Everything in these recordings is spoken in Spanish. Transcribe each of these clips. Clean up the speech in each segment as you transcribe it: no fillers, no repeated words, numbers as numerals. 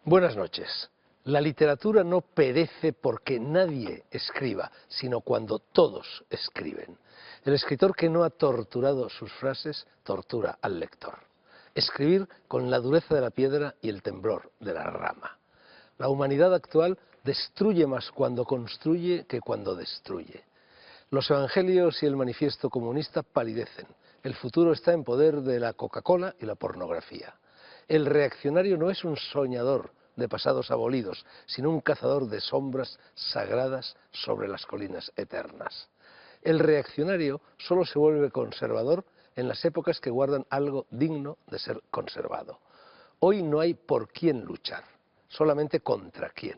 Buenas noches. La literatura no perece porque nadie escriba, sino cuando todos escriben. El escritor que no ha torturado sus frases, tortura al lector. Escribir con la dureza de la piedra y el temblor de la rama. La humanidad actual destruye más cuando construye que cuando destruye. Los evangelios y el manifiesto comunista palidecen. El futuro está en poder de la Coca-Cola y la pornografía. El reaccionario no es un soñador de pasados abolidos, sino un cazador de sombras sagradas sobre las colinas eternas. El reaccionario solo se vuelve conservador en las épocas que guardan algo digno de ser conservado. Hoy no hay por quién luchar, solamente contra quién.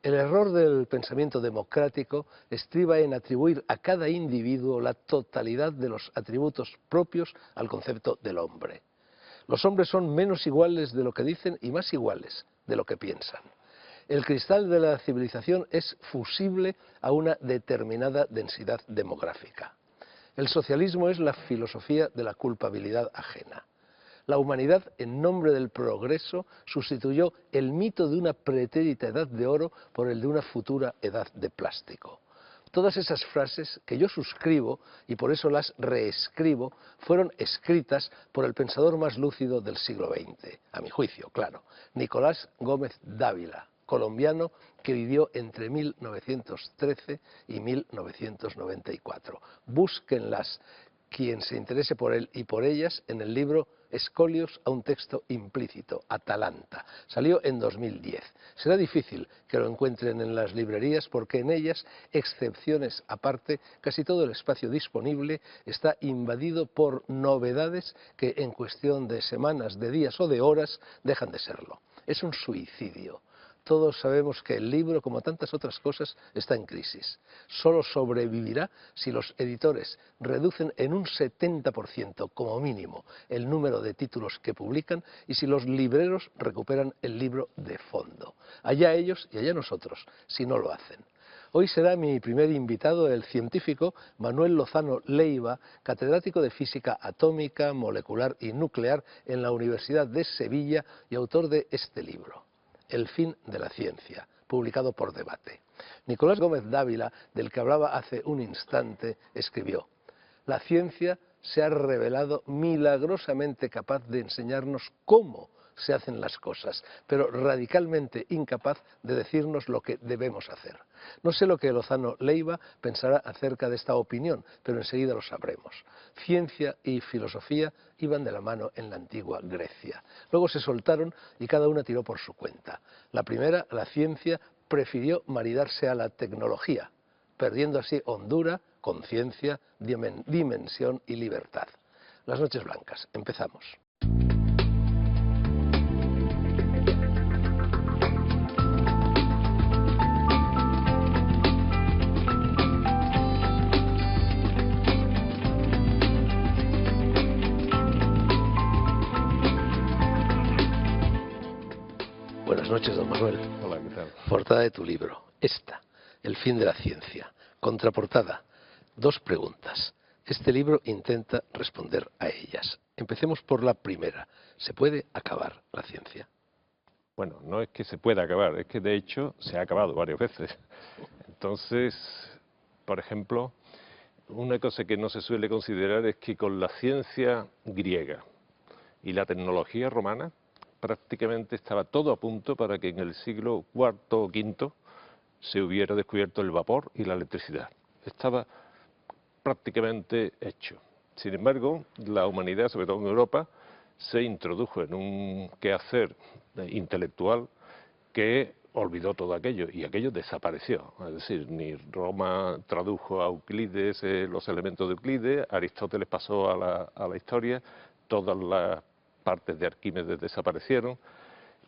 El error del pensamiento democrático estriba en atribuir a cada individuo la totalidad de los atributos propios al concepto del hombre. Los hombres son menos iguales de lo que dicen y más iguales de lo que piensan. El cristal de la civilización es fusible a una determinada densidad demográfica. El socialismo es la filosofía de la culpabilidad ajena. La humanidad, en nombre del progreso, sustituyó el mito de una pretérita edad de oro por el de una futura edad de plástico. Todas esas frases que yo suscribo y por eso las reescribo fueron escritas por el pensador más lúcido del siglo XX, a mi juicio, claro, Nicolás Gómez Dávila, colombiano que vivió entre 1913 y 1994. Búsquenlas, quien se interese por él y por ellas, en el libro Escolios a un texto implícito, Atalanta. Salió en 2010. Será difícil que lo encuentren en las librerías porque en ellas, excepciones aparte, casi todo el espacio disponible está invadido por novedades que en cuestión de semanas, de días o de horas dejan de serlo. Es un suicidio. Todos sabemos que el libro, como tantas otras cosas, está en crisis. Solo sobrevivirá si los editores reducen en un 70% como mínimo el número de títulos que publican y si los libreros recuperan el libro de fondo. Allá ellos y allá nosotros, si no lo hacen. Hoy será mi primer invitado el científico Manuel Lozano Leiva, catedrático de Física Atómica, Molecular y Nuclear en la Universidad de Sevilla y autor de este libro, El fin de la ciencia, publicado por Debate. Nicolás Gómez Dávila, del que hablaba hace un instante, escribió: la ciencia se ha revelado milagrosamente capaz de enseñarnos cómo se hacen las cosas, pero radicalmente incapaz de decirnos lo que debemos hacer. No sé lo que Lozano Leiva pensará acerca de esta opinión, pero enseguida lo sabremos. Ciencia y filosofía iban de la mano en la antigua Grecia. Luego se soltaron y cada una tiró por su cuenta. La primera, la ciencia, prefirió maridarse a la tecnología, perdiendo así hondura, conciencia, dimensión y libertad. Las noches blancas. Empezamos. Buenas noches, don Manuel. Hola, ¿qué tal? Portada de tu libro, esta, El fin de la ciencia. Contraportada, dos preguntas. Este libro intenta responder a ellas. Empecemos por la primera. ¿Se puede acabar la ciencia? Bueno, no es que se pueda acabar, es que de hecho se ha acabado varias veces. Entonces, por ejemplo, una cosa que no se suele considerar es que con la ciencia griega y la tecnología romana prácticamente estaba todo a punto para que en el siglo IV o V se hubiera descubierto el vapor y la electricidad. Estaba prácticamente hecho. Sin embargo, la humanidad, sobre todo en Europa, se introdujo en un quehacer intelectual que olvidó todo aquello y aquello desapareció. Es decir, ni Roma tradujo a Euclides los elementos de Euclides, Aristóteles pasó a la historia, todas las partes de Arquímedes desaparecieron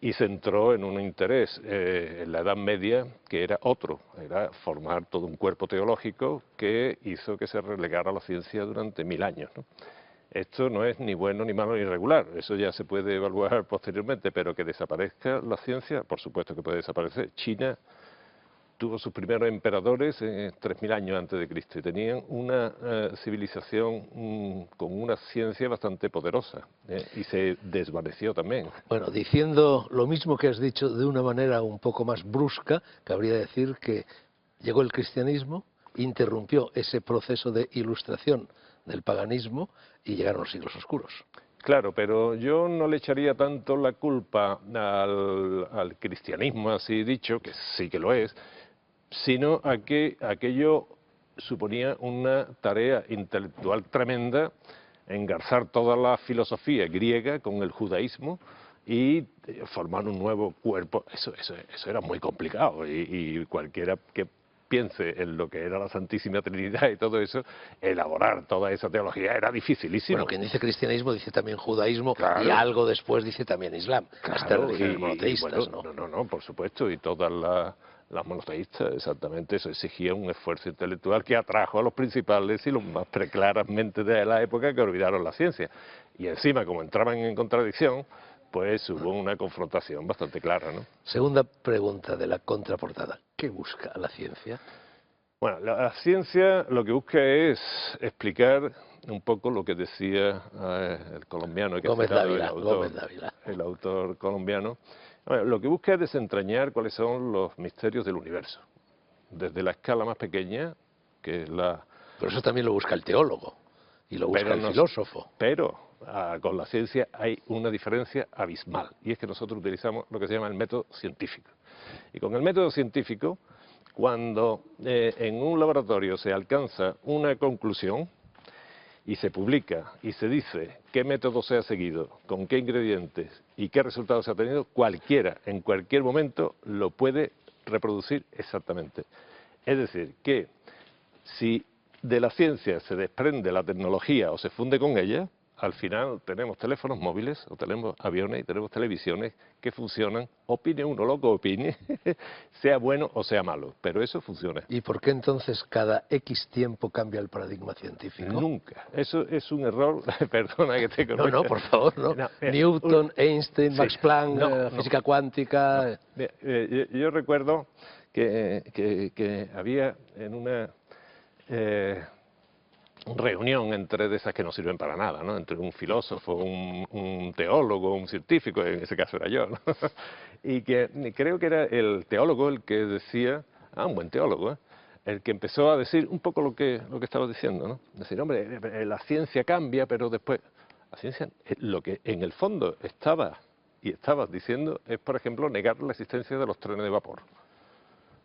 y se entró en un interés en la Edad Media que era otro, era formar todo un cuerpo teológico que hizo que se relegara la ciencia durante 1000 años, ¿no? Esto no es ni bueno, ni malo, ni regular, eso ya se puede evaluar posteriormente, pero que desaparezca la ciencia, por supuesto que puede desaparecer. China tuvo sus primeros emperadores 3.000 años antes de Cristo y tenían una civilización con una ciencia bastante poderosa, y se desvaneció también. Bueno, diciendo lo mismo que has dicho de una manera un poco más brusca, cabría decir que llegó el cristianismo, interrumpió ese proceso de ilustración del paganismo y llegaron los siglos oscuros. Claro, pero yo no le echaría tanto la culpa al cristianismo, así dicho, que sí que lo es, sino a que aquello suponía una tarea intelectual tremenda, engarzar toda la filosofía griega con el judaísmo y formar un nuevo cuerpo. Eso era muy complicado, y cualquiera que piense en lo que era la Santísima Trinidad y todo eso, elaborar toda esa teología era dificilísimo. Bueno, quien dice cristianismo dice también judaísmo, Claro. y algo después dice también islam, las Claro, religiones monoteístas, bueno, no, por supuesto, y todas las monoteístas, exactamente, eso exigía un esfuerzo intelectual que atrajo a los principales y los más preclaramente de la época, que olvidaron la ciencia. Y encima, como entraban en contradicción, pues hubo una confrontación bastante clara, ¿no? Segunda pregunta de la contraportada. ¿Qué busca la ciencia? Bueno, la ciencia lo que busca es explicar un poco lo que decía el colombiano que Gómez ha citado, Dávila, Gómez Dávila. el autor colombiano. Bueno, lo que busca es desentrañar cuáles son los misterios del universo, desde la escala más pequeña, que es la... Pero eso también lo busca el teólogo y lo busca el filósofo. Pero con la ciencia hay una diferencia abismal, y es que nosotros utilizamos lo que se llama el método científico. Y con el método científico, cuando en un laboratorio se alcanza una conclusión y se publica y se dice qué método se ha seguido, con qué ingredientes y qué resultados se ha tenido, cualquiera, en cualquier momento, lo puede reproducir exactamente. Es decir, que si de la ciencia se desprende la tecnología o se funde con ella, al final tenemos teléfonos móviles o tenemos aviones y tenemos televisiones que funcionan, opine uno lo que opine, sea bueno o sea malo, pero eso funciona. ¿Y por qué entonces cada X tiempo cambia el paradigma científico? Nunca. Eso es un error, perdona que te corrija. No, por favor, no. Newton, Einstein, Max Planck, física cuántica... Yo recuerdo que había en una... reunión entre de esas que no sirven para nada, ¿no? Entre un filósofo, un teólogo, un científico, en ese caso era yo, ¿no? Y que creo que era el teólogo el que decía, un buen teólogo, el que empezó a decir un poco lo que estaba diciendo, ¿no? Decir, hombre, la ciencia cambia, pero después, la ciencia, lo que en el fondo estabas diciendo es, por ejemplo, negar la existencia de los trenes de vapor.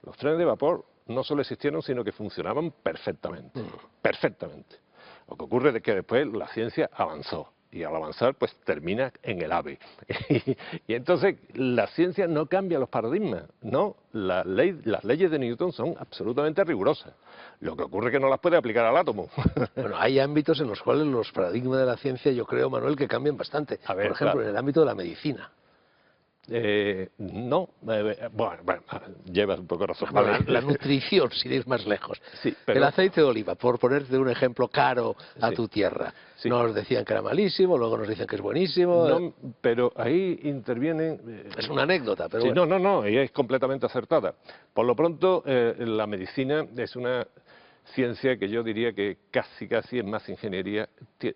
Los trenes de vapor no solo existieron, sino que funcionaban perfectamente, perfectamente. Lo que ocurre es que después la ciencia avanzó, y al avanzar pues termina en el AVE. Y entonces la ciencia no cambia los paradigmas, no, las leyes de Newton son absolutamente rigurosas. Lo que ocurre es que no las puede aplicar al átomo. Bueno, hay ámbitos en los cuales los paradigmas de la ciencia, yo creo, Manuel, que cambian bastante. A ver, por ejemplo, claro. en el ámbito de la medicina. No, bueno, llevas un poco razón. Bueno, la nutrición, sin ir más lejos. Sí, pero... El aceite de oliva, por ponerte un ejemplo caro a Sí. tu tierra. Sí. Nos decían que era malísimo, luego nos dicen que es buenísimo. No, pero ahí intervienen... Es una anécdota, pero sí, bueno. no, ella es completamente acertada. Por lo pronto, la medicina es una ciencia que yo diría que casi es más ingeniería,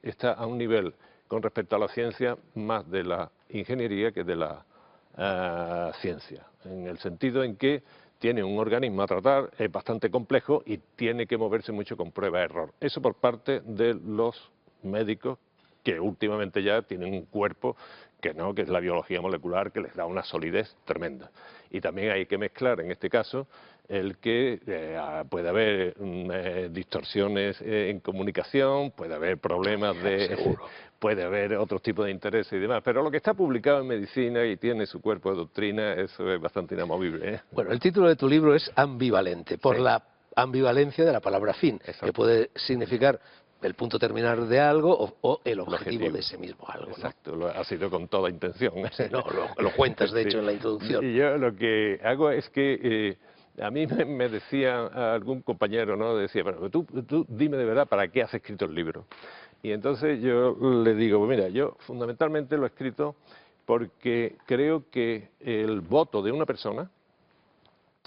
está a un nivel con respecto a la ciencia más de la ingeniería que de la ciencia, en el sentido en que tiene un organismo a tratar, es bastante complejo y tiene que moverse mucho con prueba-error. Eso por parte de los médicos, que últimamente ya tienen un cuerpo que es la biología molecular, que les da una solidez tremenda. Y también hay que mezclar, en este caso, el que puede haber distorsiones en comunicación, puede haber problemas puede haber otros tipos de intereses y demás, pero lo que está publicado en medicina y tiene su cuerpo de doctrina, eso es bastante inamovible, ¿eh? Bueno, el título de tu libro es Ambivalente, por Sí. la ambivalencia de la palabra fin, Exacto. que puede significar el punto terminar de algo o el objetivo de ese mismo algo, ¿no? Exacto, ha sido con toda intención. Sí, no, lo cuentas, de hecho, Sí. en la introducción. Y yo lo que hago es que a mí me decía algún compañero, ¿no? Decía, pero tú dime de verdad para qué has escrito el libro. Y entonces yo le digo, pues mira, yo fundamentalmente lo he escrito porque creo que el voto de una persona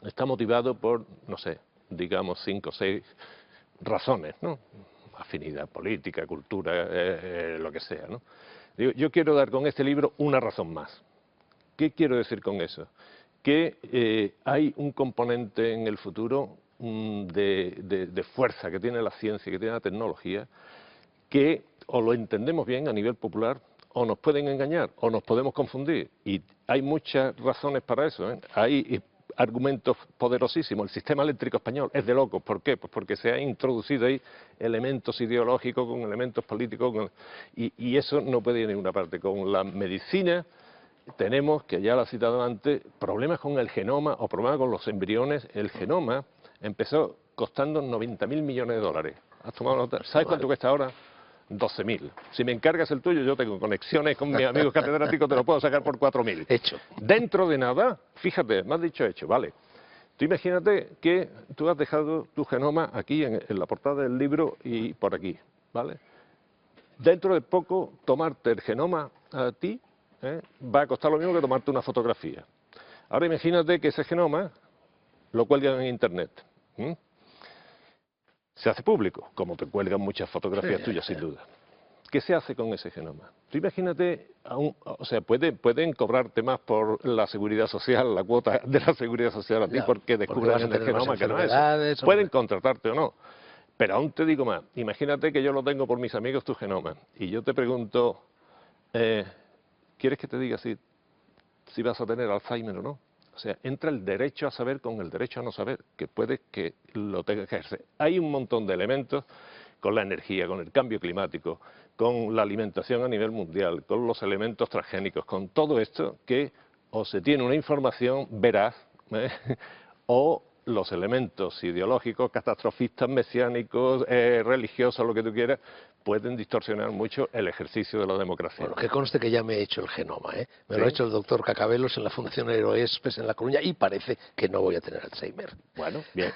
está motivado por, no sé, digamos 5 o 6 razones, ¿no? Afinidad política, cultura, lo que sea, ¿no? Yo quiero dar con este libro una razón más. ¿Qué quiero decir con eso? Que hay un componente en el futuro de fuerza que tiene la ciencia, que tiene la tecnología, que o lo entendemos bien a nivel popular, o nos pueden engañar, o nos podemos confundir. Y hay muchas razones para eso, ¿eh? Hay argumentos poderosísimos. El sistema eléctrico español es de locos. ¿Por qué? Pues porque se han introducido ahí elementos ideológicos con elementos políticos, y eso no puede ir a ninguna parte. Con la medicina tenemos, que ya lo he citado antes, problemas con el genoma o problemas con los embriones. El genoma empezó costando 90.000 millones de dólares. ¿Has tomado nota? ¿Sabes cuánto cuesta ahora? 12.000. Si me encargas el tuyo, yo tengo conexiones con mis amigos catedráticos, te lo puedo sacar por 4.000. Hecho. Dentro de nada, fíjate, me has dicho hecho, vale. Tú imagínate que tú has dejado tu genoma aquí en la portada del libro y por aquí, ¿vale? Dentro de poco, tomarte el genoma a ti va a costar lo mismo que tomarte una fotografía. Ahora imagínate que ese genoma lo cuelgan en Internet. Se hace público, como te cuelgan muchas fotografías tuyas, sin duda. ¿Qué se hace con ese genoma? Tú imagínate, o sea, pueden cobrarte más por la seguridad social, la cuota de la seguridad social a ti, porque descubran en el genoma que no es eso. Pueden contratarte o no. Pero aún te digo más, imagínate que yo lo tengo por mis amigos tu genoma, y yo te pregunto, ¿quieres que te diga si vas a tener Alzheimer o no? O sea, entra el derecho a saber con el derecho a no saber, que puede que lo tenga que ejercer. Hay un montón de elementos con la energía, con el cambio climático, con la alimentación a nivel mundial, con los elementos transgénicos, con todo esto que o se tiene una información veraz, o los elementos ideológicos, catastrofistas, mesiánicos, religiosos, lo que tú quieras, pueden distorsionar mucho el ejercicio de la democracia. Bueno, que conste que ya me he hecho el genoma, ¿eh? Me ¿Sí? lo ha hecho el doctor Cacabelos en la Fundación Aeroespes en La Coruña y parece que no voy a tener Alzheimer. Bueno, bien.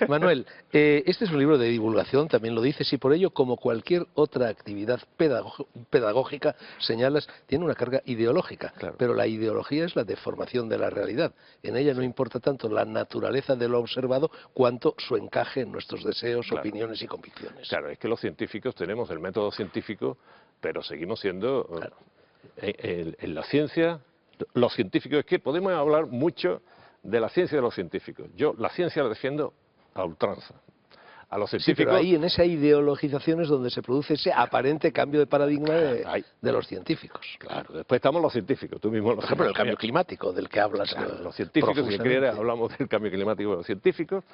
Manuel, este es un libro de divulgación, también lo dices, y por ello, como cualquier otra actividad pedagógica, señalas, tiene una carga ideológica. Claro. Pero la ideología es la deformación de la realidad. En ella no importa tanto la naturaleza de lo observado cuanto su encaje en nuestros deseos, Claro. opiniones y convicciones. Claro, es que los científicos tenemos el método científico, pero seguimos siendo, Claro. en la ciencia, los científicos, es que podemos hablar mucho de la ciencia de los científicos. Yo la ciencia la defiendo a ultranza. A los científicos... Sí, pero ahí en esa ideologización es donde se produce ese aparente cambio de paradigma de los científicos. Claro, después estamos los científicos, tú mismo lo sabes. Pero el cambio climático del que hablas. Claro, los científicos, si quieres, hablamos del cambio climático de los científicos.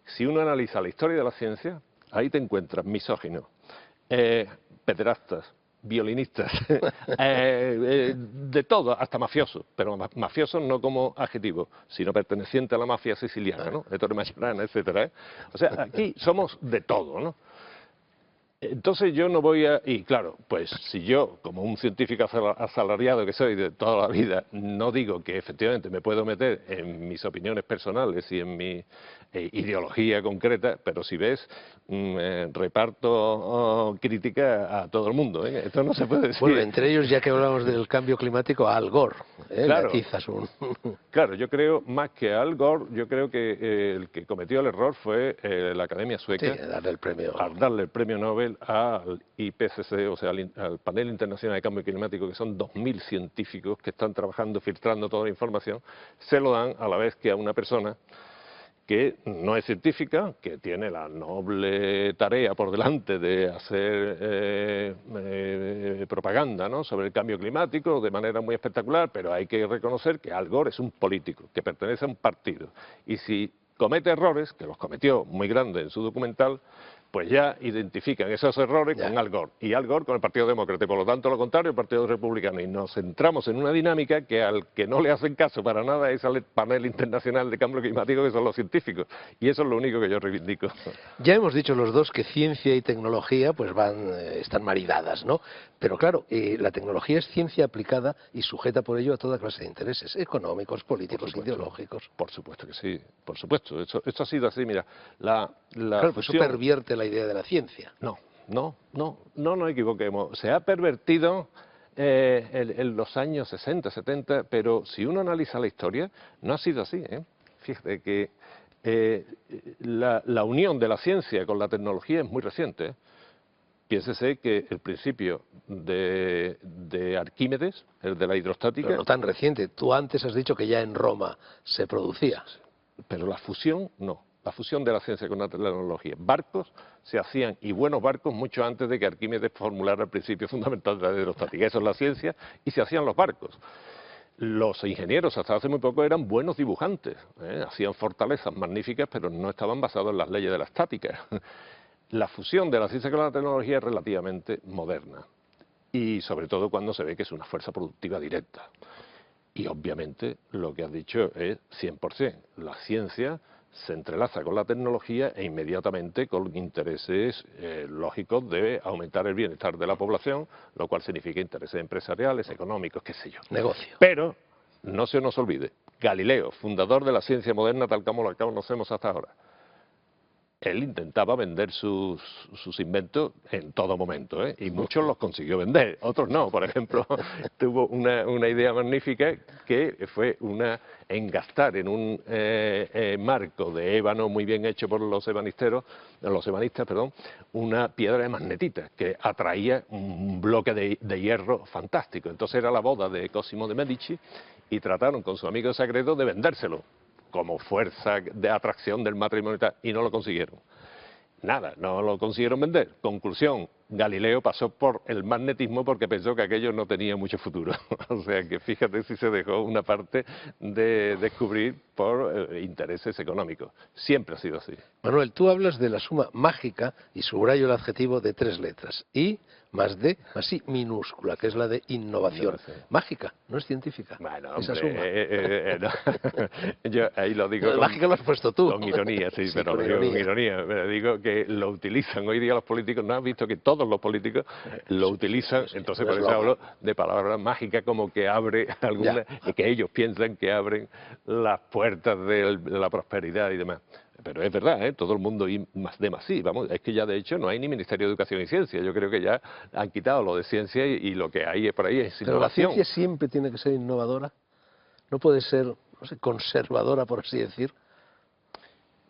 Si uno analiza la historia de la ciencia, ahí te encuentras misóginos, pederastas, violinistas, de todo, hasta mafiosos, pero mafiosos no como adjetivo, sino perteneciente a la mafia siciliana, ¿no? De Torre Mayorana, etcétera, ¿eh? O sea, aquí somos de todo, ¿no? Entonces yo no voy a... Y claro, pues si yo, como un científico asalariado que soy de toda la vida, no digo que efectivamente me puedo meter en mis opiniones personales y en mi ideología concreta, pero si ves, reparto crítica a todo el mundo, ¿eh? Esto no se puede decir. Bueno, entre ellos, ya que hablamos del cambio climático, a Al Gore, Claro. Claro, yo creo, más que a Al Gore, yo creo que el que cometió el error fue la Academia Sueca. Sí, darle el premio. Al darle el premio Nobel al IPCC, o sea, al Panel Internacional de Cambio Climático, que son 2.000 científicos que están trabajando, filtrando toda la información, se lo dan a la vez que a una persona que no es científica, que tiene la noble tarea por delante de hacer propaganda, ¿no?, sobre el cambio climático de manera muy espectacular, pero hay que reconocer que Al Gore es un político, que pertenece a un partido, y si comete errores, que los cometió muy grandes en su documental, pues ya identifican esos errores con Al Gore, y Al Gore con el Partido Demócrata, y por lo tanto lo contrario, el Partido Republicano, y nos centramos en una dinámica que al que no le hacen caso para nada es al panel internacional de cambio climático, que son los científicos, y eso es lo único que yo reivindico. Ya hemos dicho los dos que ciencia y tecnología pues están maridadas, ¿no? Pero claro, la tecnología es ciencia aplicada y sujeta por ello a toda clase de intereses económicos, políticos, ideológicos. Por supuesto que sí, por supuesto, esto ha sido así, mira, claro, pues eso pervierte la idea de la ciencia. No equivoquemos. Se ha pervertido en los años 60, 70, pero si uno analiza la historia, no ha sido así, ¿eh? fíjate que la unión de la ciencia con la tecnología es muy reciente, ¿eh? Piénsese que el principio de Arquímedes, el de la hidrostática... Pero no tan reciente. Tú antes has dicho que ya en Roma se producía. Pero la fusión no. La fusión de la ciencia con la tecnología. Barcos se hacían, y buenos barcos, mucho antes de que Arquímedes formulara el principio fundamental de la hidrostática. Eso es la ciencia, y se hacían los barcos. Los ingenieros hasta hace muy poco eran buenos dibujantes, ¿eh? Hacían fortalezas magníficas, pero no estaban basados en las leyes de la estática. La fusión de la ciencia con la tecnología es relativamente moderna, y sobre todo cuando se ve que es una fuerza productiva directa. Y obviamente lo que has dicho es 100%. La ciencia se entrelaza con la tecnología e inmediatamente con intereses lógicos de aumentar el bienestar de la población, lo cual significa intereses empresariales, económicos, qué sé yo. Negocio. Pero no se nos olvide, Galileo, fundador de la ciencia moderna tal como la conocemos hasta ahora, él intentaba vender sus inventos en todo momento, ¿eh? Y muchos los consiguió vender, otros no. Por ejemplo, tuvo una idea magnífica que fue engastar en un marco de ébano muy bien hecho por los ebanistas, una piedra de magnetita que atraía un bloque de hierro fantástico. Entonces era la boda de Cosimo de Medici y trataron con su amigo Sagredo de vendérselo como fuerza de atracción del matrimonio y no lo consiguieron. Nada, no lo consiguieron vender. Conclusión, Galileo pasó por el magnetismo porque pensó que aquello no tenía mucho futuro. O sea que fíjate si se dejó una parte de descubrir por intereses económicos. Siempre ha sido así. Manuel, tú hablas de la suma mágica, y subrayo el adjetivo de 3 letras, I más D más I minúscula, que es la de innovación. Mágica, no es científica. Bueno, esa hombre, suma. no. Yo ahí lo digo No, mágica lo has puesto tú. con ironía, sí, pero con lo digo con ironía. ironía. Pero digo que lo utilizan hoy día los políticos. ¿No has visto que todos los políticos lo utilizan? Sí, Entonces un por eso hablo eslogan. de palabras mágicas como que abre alguna, Ya. y que ellos piensan que abren las puertas de la prosperidad y demás. Pero es verdad, ¿eh? Todo el mundo I más D más I, vamos, es que ya de hecho no hay ni Ministerio de Educación y Ciencia. Yo creo que ya han quitado lo de ciencia y lo que hay por ahí es Pero la innovación. ciencia siempre tiene que ser innovadora. No puede ser, no sé, conservadora, por así decir.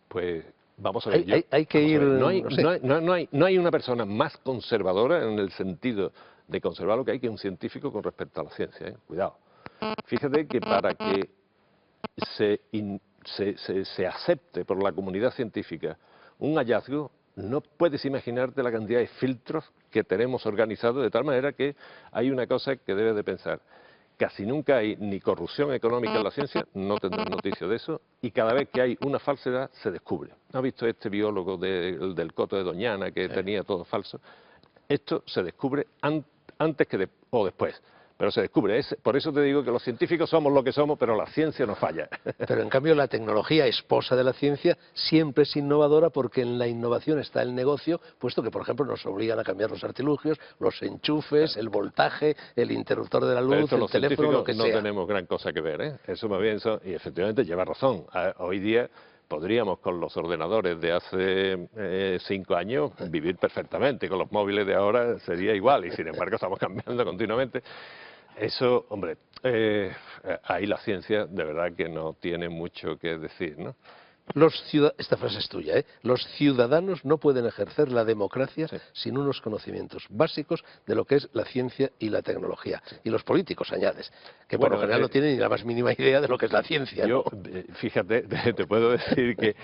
Pues vamos a ver, Hay que ir, no sé. no hay una persona más conservadora en el sentido de conservar lo que hay que un científico con respecto a la ciencia, ¿eh? Cuidado. Fíjate que para que se acepte por la comunidad científica un hallazgo, no puedes imaginarte la cantidad de filtros que tenemos organizados, de tal manera que hay una cosa que debes de pensar. Casi nunca hay ni corrupción económica en la ciencia, no tendrás noticia de eso, y cada vez que hay una falsedad se descubre. ¿No has visto este biólogo del Coto de Doñana que tenía todo falso? Esto se descubre antes o después, pero se descubre. Por eso te digo que los científicos somos lo que somos, pero la ciencia no falla. Pero en cambio la tecnología, esposa de la ciencia, siempre es innovadora porque en la innovación está el negocio, puesto que, por ejemplo, nos obligan a cambiar los artilugios, los enchufes, el voltaje, el interruptor de la Pero luz, eso el los teléfono, lo científicos que no sea. tenemos gran cosa que ver, ¿eh? Eso más bien y efectivamente lleva razón. Hoy día podríamos con los ordenadores de hace 5 años vivir perfectamente, con los móviles de ahora sería igual y sin embargo estamos cambiando continuamente. Eso, hombre, ahí la ciencia de verdad que no tiene mucho que decir, ¿no? Esta frase es tuya, ¿eh? Los ciudadanos no pueden ejercer la democracia Sí. sin unos conocimientos básicos de lo que es la ciencia y la tecnología. Sí. Y los políticos, añades, que por lo general no tienen ni la más mínima idea de lo que es la ciencia, ¿no? Fíjate, te puedo decir que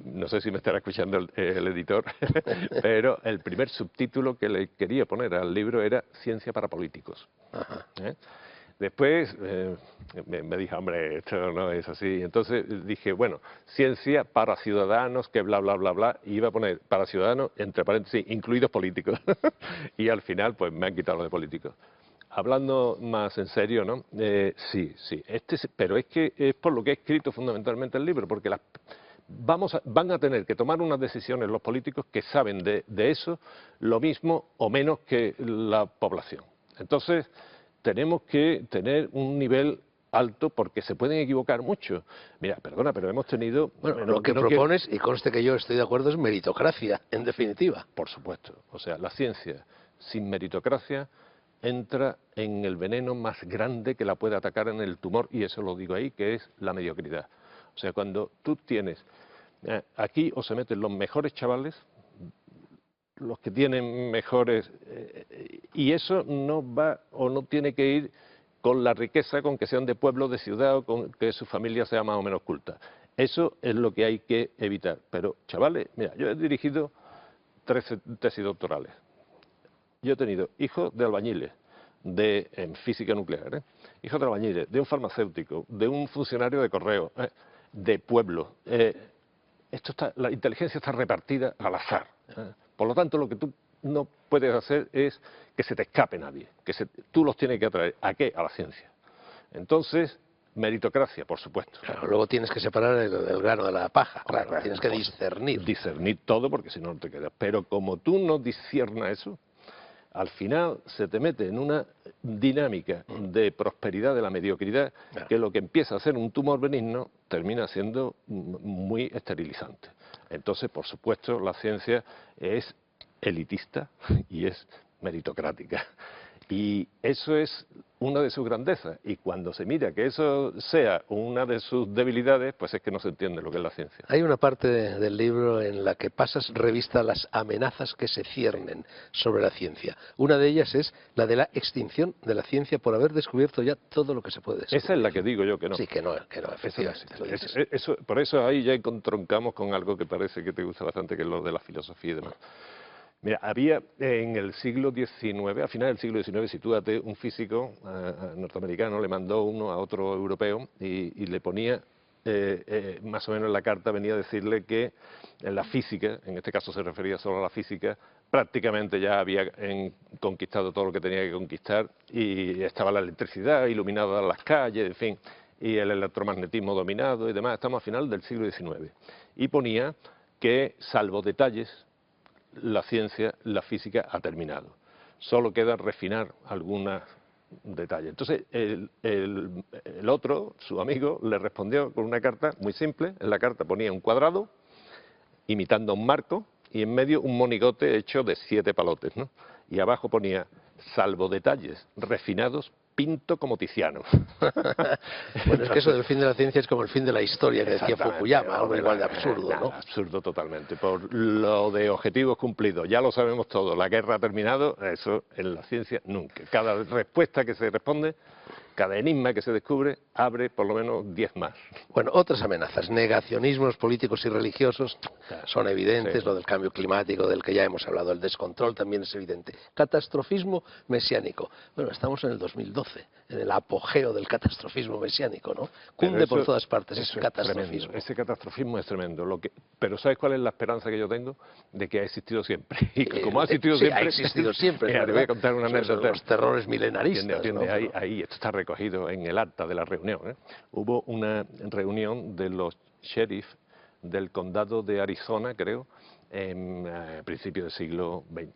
no sé si me estará escuchando el editor, pero el primer subtítulo que le quería poner al libro era Ciencia para políticos. Ajá. Después me dijo, hombre, esto no es así. Entonces dije, bueno, ciencia para ciudadanos, que bla, bla, bla, bla. Y iba a poner para ciudadanos, entre paréntesis, incluidos políticos. Y al final, pues me han quitado lo de políticos. Hablando más en serio, ¿no? Sí. Pero es que es por lo que he escrito fundamentalmente el libro, porque van a tener que tomar unas decisiones los políticos que saben de eso lo mismo o menos que la población. Entonces tenemos que tener un nivel alto porque se pueden equivocar mucho. Mira, perdona, pero hemos tenido... Bueno, lo que propones, y conste que yo estoy de acuerdo, es meritocracia, en definitiva. Por supuesto. O sea, la ciencia sin meritocracia entra en el veneno más grande que la puede atacar en el tumor, y eso lo digo ahí, que es la mediocridad. O sea, cuando tú tienes, aquí o se meten los mejores chavales, los que tienen mejores, y eso no va o no tiene que ir con la riqueza, con que sean de pueblo, de ciudad, o con que su familia sea más o menos culta. Eso es lo que hay que evitar. Pero, chavales, mira, yo he dirigido 3 tesis doctorales. Yo he tenido hijos de albañiles, en física nuclear, hijos de albañiles, de un farmacéutico, de un funcionario de correo, de pueblo. La inteligencia está repartida al azar. Por lo tanto, lo que tú no puedes hacer es que se te escape nadie, tú los tienes que atraer. ¿A qué? A la ciencia. Entonces, meritocracia, por supuesto. Claro, luego tienes que separar el grano de la paja, claro, tienes que discernir. Discernir todo, porque si no, no te quedas. Pero como tú no disciernas eso, al final se te mete en una dinámica de prosperidad de la mediocridad, claro, que lo que empieza a ser un tumor benigno termina siendo muy esterilizante. Entonces, por supuesto, la ciencia es elitista y es meritocrática. Y eso es una de sus grandezas. Y cuando se mira que eso sea una de sus debilidades, pues es que no se entiende lo que es la ciencia. Hay una parte del libro en la que pasas revista las amenazas que se ciernen sobre la ciencia. Una de ellas es la de la extinción de la ciencia por haber descubierto ya todo lo que se puede descubrir. Esa es la que digo yo que no. Sí, que no, efectivamente. Por eso ahí ya entroncamos con algo que parece que te gusta bastante, que es lo de la filosofía y demás. Mira, había en el siglo XIX, a finales del siglo XIX, sitúate, un físico norteamericano le mandó uno a otro europeo y le ponía, más o menos en la carta venía a decirle que en la física, en este caso se refería solo a la física, prácticamente ya había conquistado todo lo que tenía que conquistar y estaba la electricidad iluminada las calles, en fin, y el electromagnetismo dominado y demás. Estamos a final del siglo XIX. Y ponía que, salvo detalles, la ciencia, la física ha terminado. Solo queda refinar algunos detalles. Entonces, el otro, su amigo, le respondió con una carta muy simple. En la carta ponía un cuadrado, imitando un marco, y en medio un monigote hecho de 7 palotes, ¿no? Y abajo ponía, salvo detalles refinados, pinto como Tiziano. Bueno, es que eso del fin de la ciencia es como el fin de la historia que decía Fukuyama, algo igual de absurdo, ¿no? Absurdo totalmente. Por lo de objetivos cumplidos, ya lo sabemos todo, la guerra ha terminado, eso en la ciencia nunca. Cada respuesta que se responde, cada enigma que se descubre, abre por lo menos 10 más. Bueno, otras amenazas, negacionismos políticos y religiosos son evidentes, sí. Lo del cambio climático, del que ya hemos hablado, el descontrol también es evidente. Catastrofismo mesiánico. Bueno, estamos en el 2012, en el apogeo del catastrofismo mesiánico, ¿no? Cunde por todas partes ese catastrofismo. Ese catastrofismo es tremendo. Pero ¿sabes cuál es la esperanza que yo tengo? De que ha existido siempre. Y como ha existido siempre... ha existido siempre. Te voy a contar una anécdota. Los terrores milenaristas, ¿no? Ahí, esto está recogido en el acta de la reunión. Hubo una reunión de los sheriff del condado de Arizona, creo, en principios del siglo XX.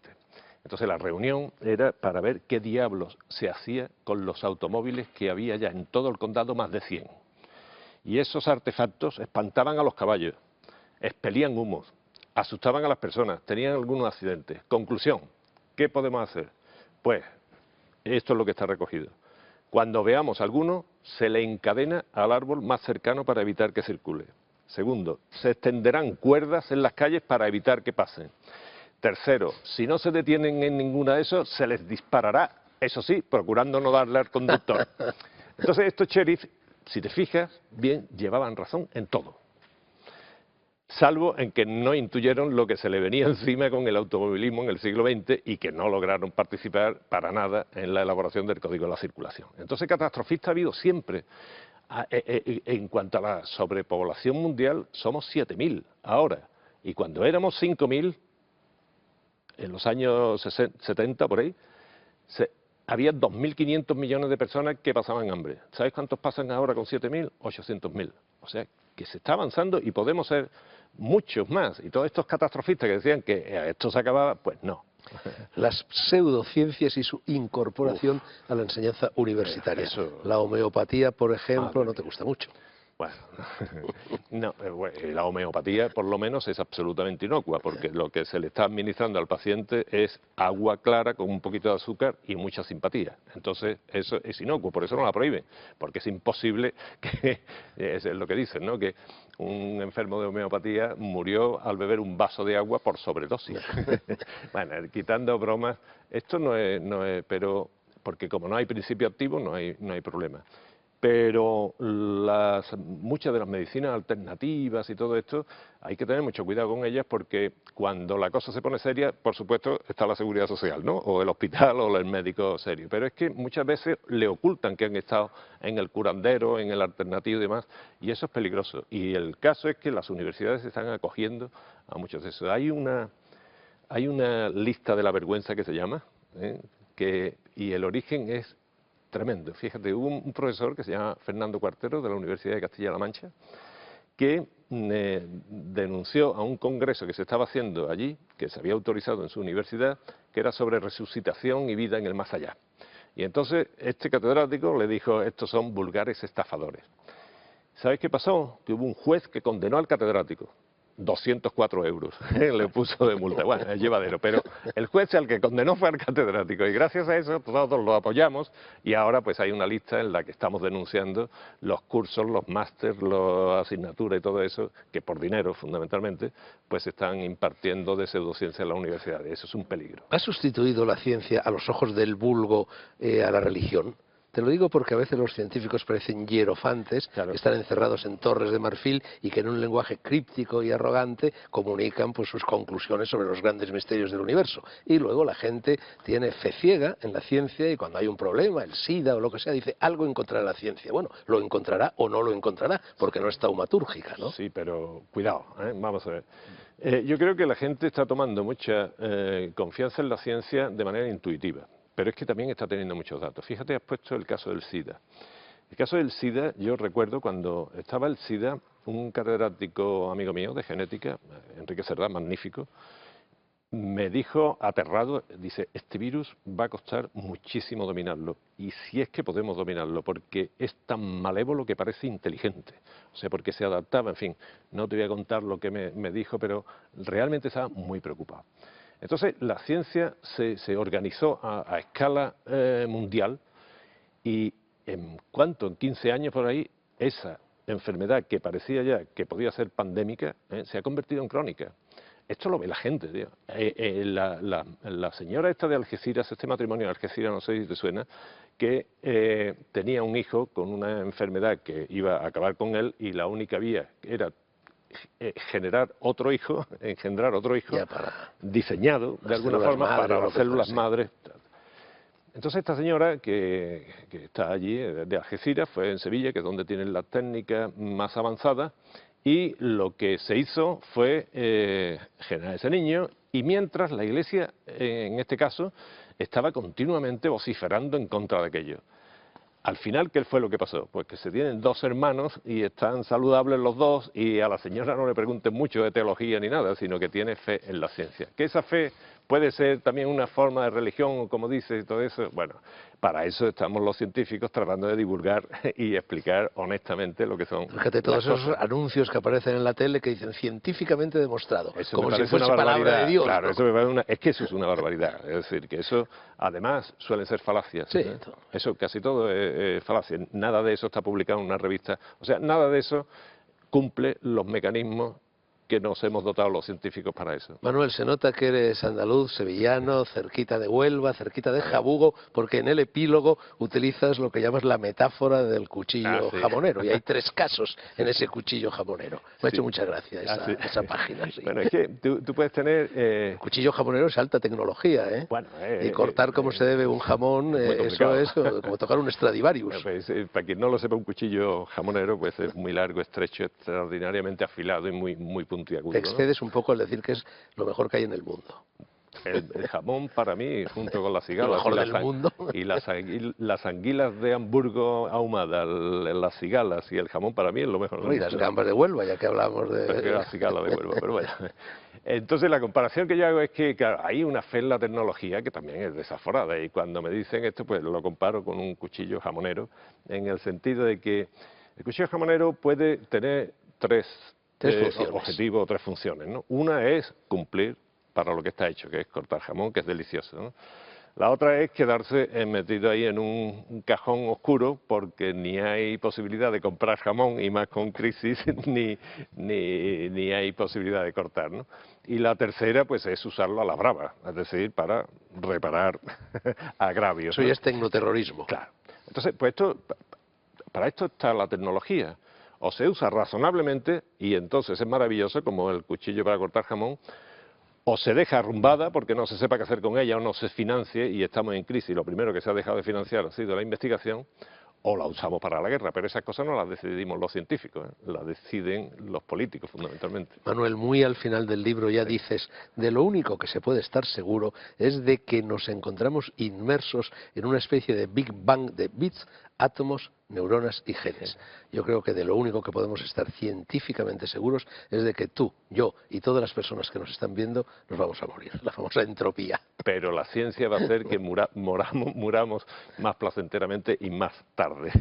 Entonces la reunión era para ver qué diablos se hacía con los automóviles que había ya en todo el condado, más de 100. Y esos artefactos espantaban a los caballos, expelían humos, asustaban a las personas, tenían algunos accidentes. Conclusión, ¿qué podemos hacer? Pues esto es lo que está recogido. Cuando veamos alguno, se le encadena al árbol más cercano para evitar que circule. Segundo, se extenderán cuerdas en las calles para evitar que pasen. Tercero, si no se detienen en ninguna de esos, se les disparará, eso sí, procurando no darle al conductor. Entonces estos sheriffs, si te fijas, bien, llevaban razón en todo. Salvo en que no intuyeron lo que se le venía encima con el automovilismo en el siglo XX y que no lograron participar para nada en la elaboración del Código de la Circulación. Entonces, catastrofista ha habido siempre. En cuanto a la sobrepoblación mundial, somos 7.000 ahora. Y cuando éramos 5.000, en los años 70, por ahí, había 2.500 millones de personas que pasaban hambre. ¿Sabes cuántos pasan ahora con 7.000? 800.000. O sea, que se está avanzando y podemos ser muchos más. Y todos estos catastrofistas que decían que esto se acababa, pues no. Las pseudociencias y su incorporación a la enseñanza universitaria. La homeopatía, por ejemplo, no te gusta mucho. Bueno, no, la homeopatía por lo menos es absolutamente inocua, porque lo que se le está administrando al paciente es agua clara con un poquito de azúcar y mucha simpatía. Entonces eso es inocuo, por eso no la prohíben, porque es imposible que, es lo que dicen, ¿no?, que un enfermo de homeopatía murió al beber un vaso de agua por sobredosis. Bueno, quitando bromas, esto no es, pero porque como no hay principio activo no hay problema. Pero muchas de las medicinas alternativas y todo esto hay que tener mucho cuidado con ellas, porque cuando la cosa se pone seria, por supuesto, está la seguridad social, ¿no?, o el hospital o el médico serio. Pero es que muchas veces le ocultan que han estado en el curandero, en el alternativo y demás, y eso es peligroso. Y el caso es que las universidades se están acogiendo a muchos de esos. Hay una lista de la vergüenza que se llama, y el origen es tremendo. Fíjate, hubo un profesor que se llama Fernando Cuartero, de la Universidad de Castilla-La Mancha, que denunció a un congreso que se estaba haciendo allí, que se había autorizado en su universidad, que era sobre resucitación y vida en el más allá. Y entonces este catedrático le dijo: estos son vulgares estafadores. ¿Sabes qué pasó? Que hubo un juez que condenó al catedrático. 204 euros le puso de multa. Bueno, es llevadero, pero el juez al que condenó fue al catedrático, y gracias a eso todos lo apoyamos, y ahora pues hay una lista en la que estamos denunciando los cursos, los másters, las asignaturas y todo eso, que por dinero fundamentalmente, pues están impartiendo de pseudociencia en las universidades. Eso es un peligro. ¿Ha sustituido la ciencia a los ojos del vulgo a la religión? Te lo digo porque a veces los científicos parecen hierofantes, Claro. que están encerrados en torres de marfil y que en un lenguaje críptico y arrogante comunican pues sus conclusiones sobre los grandes misterios del universo. Y luego la gente tiene fe ciega en la ciencia, y cuando hay un problema, el SIDA o lo que sea, dice: algo encontrará la ciencia. Bueno, lo encontrará o no lo encontrará, porque no es taumatúrgica, ¿no? Sí, pero cuidado, vamos a ver. Yo creo que la gente está tomando mucha confianza en la ciencia de manera intuitiva, pero es que también está teniendo muchos datos. Fíjate, has puesto el caso del SIDA. El caso del SIDA, yo recuerdo cuando estaba el SIDA, un catedrático amigo mío de genética, Enrique Cerdá, magnífico, me dijo aterrado, dice: este virus va a costar muchísimo dominarlo, y si es que podemos dominarlo, porque es tan malévolo que parece inteligente, o sea, porque se adaptaba, en fin, no te voy a contar lo que me dijo, pero realmente estaba muy preocupado. Entonces la ciencia se organizó a escala mundial, y en 15 años por ahí, esa enfermedad que parecía ya que podía ser pandémica, se ha convertido en crónica. Esto lo ve la gente, tío. La señora esta de Algeciras, este matrimonio de Algeciras, no sé si te suena, que tenía un hijo con una enfermedad que iba a acabar con él, y la única vía era engendrar otro hijo diseñado de alguna forma para las células madres. Entonces esta señora que está allí, de Algeciras, fue en Sevilla, que es donde tienen las técnicas más avanzadas, y lo que se hizo fue generar ese niño, y mientras la Iglesia, en este caso, estaba continuamente vociferando en contra de aquello. Al final, ¿qué fue lo que pasó? Pues que se tienen dos hermanos y están saludables los dos, y a la señora no le pregunten mucho de teología ni nada, sino que tiene fe en la ciencia. Que esa fe puede ser también una forma de religión, como dice, y todo eso. Bueno, para eso estamos los científicos tratando de divulgar y explicar honestamente lo que son. Fíjate, todos esos anuncios que aparecen en la tele que dicen científicamente demostrado, eso como me si parece fuese una palabra de Dios. Claro, ¿no? eso me parece es que eso es una barbaridad. Es decir, que eso además suelen ser falacias. Sí, Eso casi todo es falacia. Nada de eso está publicado en una revista. O sea, nada de eso cumple los mecanismos que nos hemos dotado los científicos para eso. Manuel, se nota que eres andaluz, sevillano, cerquita de Huelva, cerquita de Jabugo, porque en el epílogo utilizas lo que llamas la metáfora del cuchillo sí. jamonero, y hay 3 casos en ese cuchillo jamonero. Me ha hecho mucha gracia esa Sí. página. Sí. Bueno, es que tú puedes tener... El cuchillo jamonero es alta tecnología, ¿eh? Bueno, y cortar como se debe un jamón, eso es como tocar un Stradivarius. Pues, para quien no lo sepa, un cuchillo jamonero pues es muy largo, estrecho, extraordinariamente afilado y muy puntiagudo. Te excedes un poco al decir que es lo mejor que hay en el mundo. El jamón para mí, junto con las Lo cigalas mejor del mundo. y las anguilas de Hamburgo ahumadas, las cigalas y el jamón, para mí es lo mejor del Y las mundo. gambas de Huelva, ya que hablamos de... Prefiero la cigala de Huelva, pero bueno. Entonces la comparación que yo hago es que claro, hay una fe en la tecnología que también es desaforada, y cuando me dicen esto pues lo comparo con un cuchillo jamonero, en el sentido de que El cuchillo jamonero puede tener tres funciones. objetivos o tres funciones, ¿no? Una es cumplir para lo que está hecho, que es cortar jamón, que es delicioso, ¿no? La otra es quedarse metido ahí en un cajón oscuro porque ni hay posibilidad de comprar jamón y más con crisis ni hay posibilidad de cortar, ¿no? Y la tercera pues es usarlo a la brava, es decir, para reparar agravios, Eso ¿no? ya es tecnoterrorismo. Claro. Entonces, pues para esto está la tecnología. O se usa razonablemente y entonces es maravilloso como el cuchillo para cortar jamón, o se deja arrumbada porque no se sepa qué hacer con ella o no se financie y estamos en crisis. Lo primero que se ha dejado de financiar ha sido la investigación, o la usamos para la guerra, pero esas cosas no las decidimos los científicos, las deciden los políticos fundamentalmente. Manuel, muy al final del libro ya dices, de lo único que se puede estar seguro es de que nos encontramos inmersos en una especie de Big Bang de bits, átomos, neuronas y genes. Yo creo que de lo único que podemos estar científicamente seguros es de que tú, yo y todas las personas que nos están viendo nos vamos a morir, la famosa entropía. Pero la ciencia va a hacer que muramos más placenteramente y más tarde.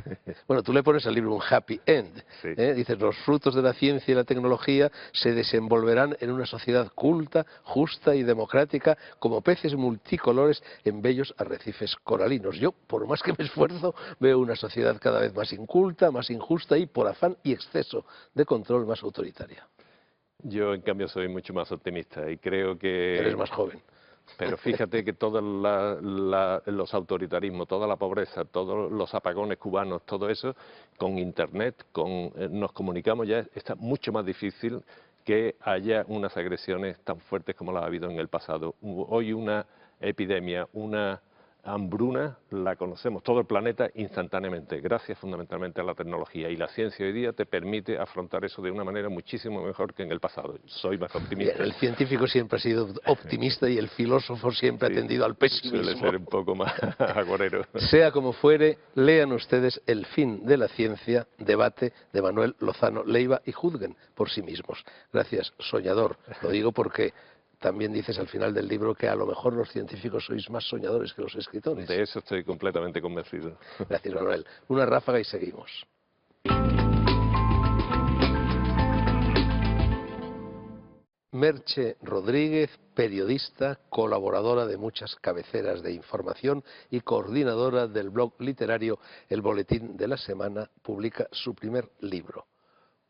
Bueno, tú le pones al libro un happy end. Sí. Dices, los frutos de la ciencia y la tecnología se desenvolverán en una sociedad culta, justa y democrática, como peces multicolores en bellos arrecifes coralinos. Yo, por más que me esfuerzo, veo una sociedad cada vez más inculta, más injusta y, por afán y exceso de control, más autoritaria. Yo, en cambio, soy mucho más optimista y creo que... Eres más joven. Pero fíjate que todos los autoritarismos, toda la pobreza, todos los apagones cubanos, todo eso, con Internet, nos comunicamos ya, está mucho más difícil que haya unas agresiones tan fuertes como las ha habido en el pasado. Hoy una epidemia, una hambruna, la conocemos todo el planeta instantáneamente, gracias fundamentalmente a la tecnología. Y la ciencia hoy día te permite afrontar eso de una manera muchísimo mejor que en el pasado. Soy más optimista. Bien, el científico siempre ha sido optimista y el filósofo siempre ha tendido al pesimismo. Suele ser un poco más agorero. Sea como fuere, lean ustedes El fin de la ciencia, debate de Manuel Lozano Leiva y juzguen por sí mismos. Gracias, soñador. Lo digo porque también dices al final del libro que a lo mejor los científicos sois más soñadores que los escritores. De eso estoy completamente convencido. Gracias, Manuel. Una ráfaga y seguimos. Merche Rodríguez, periodista, colaboradora de muchas cabeceras de información y coordinadora del blog literario El Boletín de la Semana, publica su primer libro,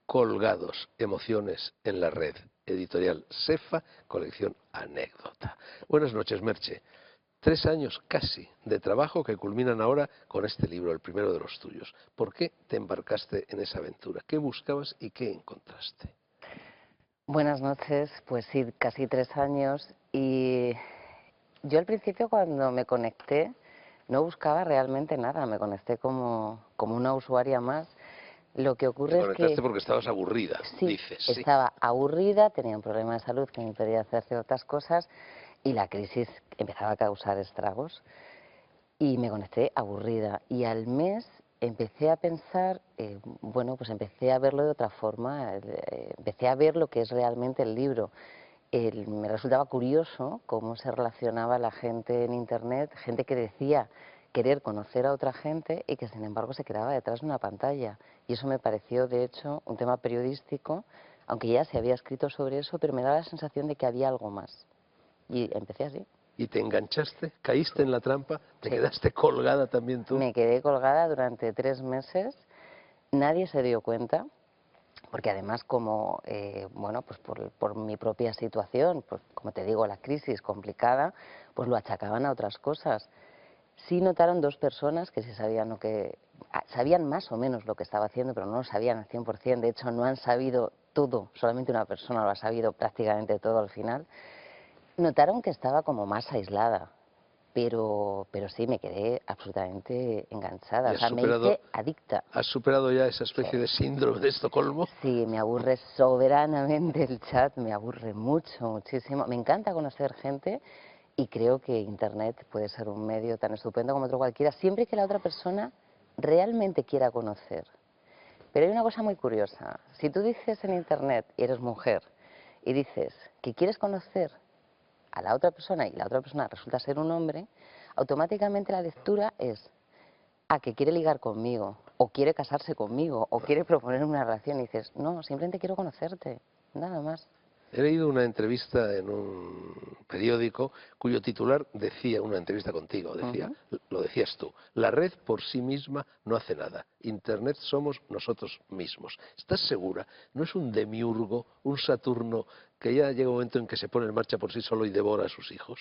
Colgados, emociones en la red, editorial Sefa, colección Anécdota. Buenas noches, Merche. 3 años casi de trabajo que culminan ahora con este libro, el primero de los tuyos. ¿Por qué te embarcaste en esa aventura? ¿Qué buscabas y qué encontraste? Buenas noches, pues sí, casi 3 años, y yo al principio cuando me conecté no buscaba realmente nada, me conecté como una usuaria más. Lo que ocurre Te es conectaste que porque estabas aburrida, sí, dices. Sí. estaba aburrida, tenía un problema de salud que me impedía hacer ciertas cosas y la crisis empezaba a causar estragos y me conecté aburrida, y al mes empecé a pensar, bueno, pues empecé a verlo de otra forma, empecé a ver lo que es realmente el libro. Me resultaba curioso cómo se relacionaba la gente en Internet, gente que decía querer conocer a otra gente y que sin embargo se quedaba detrás de una pantalla. Y eso me pareció, de hecho, un tema periodístico, aunque ya se había escrito sobre eso, pero me daba la sensación de que había algo más. Y empecé así. ¿Y te enganchaste? ¿Caíste en la trampa? ¿Te Sí. quedaste colgada también tú? Me quedé colgada durante 3 meses, nadie se dio cuenta, porque además como, bueno, pues por mi propia situación, pues como te digo, la crisis complicada, pues lo achacaban a otras cosas. Sí notaron 2 personas que sí sabían sabían más o menos lo que estaba haciendo, pero no lo sabían al 100%, de hecho no han sabido todo, solamente una persona lo ha sabido prácticamente todo al final. Notaron que estaba como más aislada, pero sí me quedé absolutamente enganchada, o sea, me hice adicta. ¿Has superado ya esa especie de síndrome de Estocolmo? Sí, me aburre soberanamente el chat, me aburre mucho, muchísimo. Me encanta conocer gente y creo que Internet puede ser un medio tan estupendo como otro cualquiera, siempre que la otra persona realmente quiera conocer. Pero hay una cosa muy curiosa, si tú dices en Internet y eres mujer y dices que quieres conocer a la otra persona y la otra persona resulta ser un hombre, automáticamente la lectura es, que quiere ligar conmigo. o quiere casarse conmigo, o quiere proponer una relación, y dices, no, simplemente quiero conocerte, nada más. He leído una entrevista en un periódico cuyo titular decía, una entrevista contigo, decía, Ujú. lo decías tú, la red por sí misma no hace nada, Internet somos nosotros mismos. ¿Estás segura? ¿No es un demiurgo, un Saturno que ya llega un momento en que se pone en marcha por sí solo y devora a sus hijos?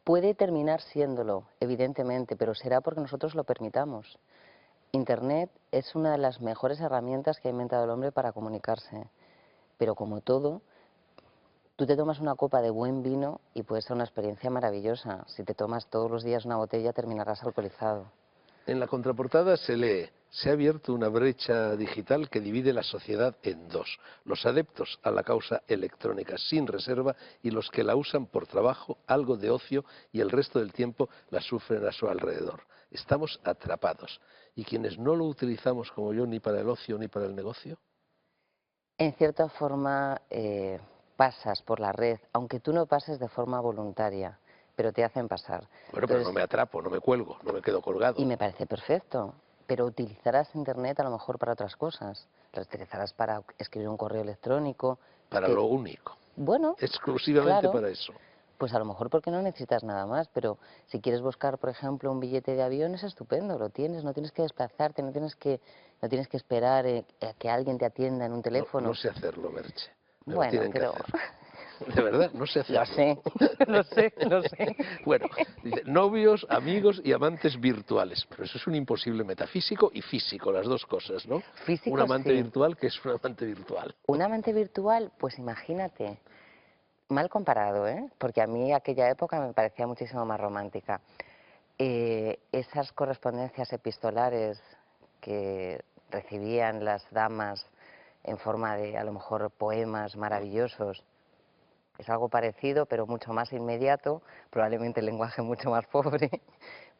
Puede terminar siéndolo, evidentemente, pero será porque nosotros lo permitamos. Internet es una de las mejores herramientas que ha inventado el hombre para comunicarse, pero como todo, tú te tomas una copa de buen vino y puede ser una experiencia maravillosa. Si te tomas todos los días una botella, terminarás alcoholizado. En la contraportada se lee, se ha abierto una brecha digital que divide la sociedad en dos, los adeptos a la causa electrónica sin reserva y los que la usan por trabajo, algo de ocio y el resto del tiempo la sufren a su alrededor. Estamos atrapados. ¿Y quienes no lo utilizamos como yo ni para el ocio ni para el negocio? En cierta forma, pasas por la red, aunque tú no pases de forma voluntaria, pero te hacen pasar. Bueno, pero no Entonces, me atrapo, no me cuelgo, no me quedo y colgado. me parece perfecto, pero utilizarás Internet a lo mejor para otras cosas. Lo utilizarás para escribir un correo electrónico, Para que, lo único, bueno, exclusivamente claro, para eso. pues a lo mejor porque no necesitas nada más, pero si quieres buscar, por ejemplo, un billete de avión, es estupendo, lo tienes, no tienes que desplazarte, no tienes que esperar a que alguien te atienda en un No, no teléfono. sé hacerlo, Merche. Me lo Bueno, tienen que pero hacer. De verdad, no sé lo hacerlo. sé, lo sé, lo sé. Bueno, dice, novios, amigos y amantes virtuales. Pero eso es un imposible metafísico y físico, las dos cosas, ¿no? Un Físico amante sí. virtual que es un amante virtual. Un amante virtual, pues imagínate, mal comparado, ¿eh? Porque a mí aquella época me parecía muchísimo más romántica. Esas correspondencias epistolares que recibían las damas en forma de, a lo mejor, poemas maravillosos, es algo parecido, pero mucho más inmediato, probablemente el lenguaje mucho más pobre,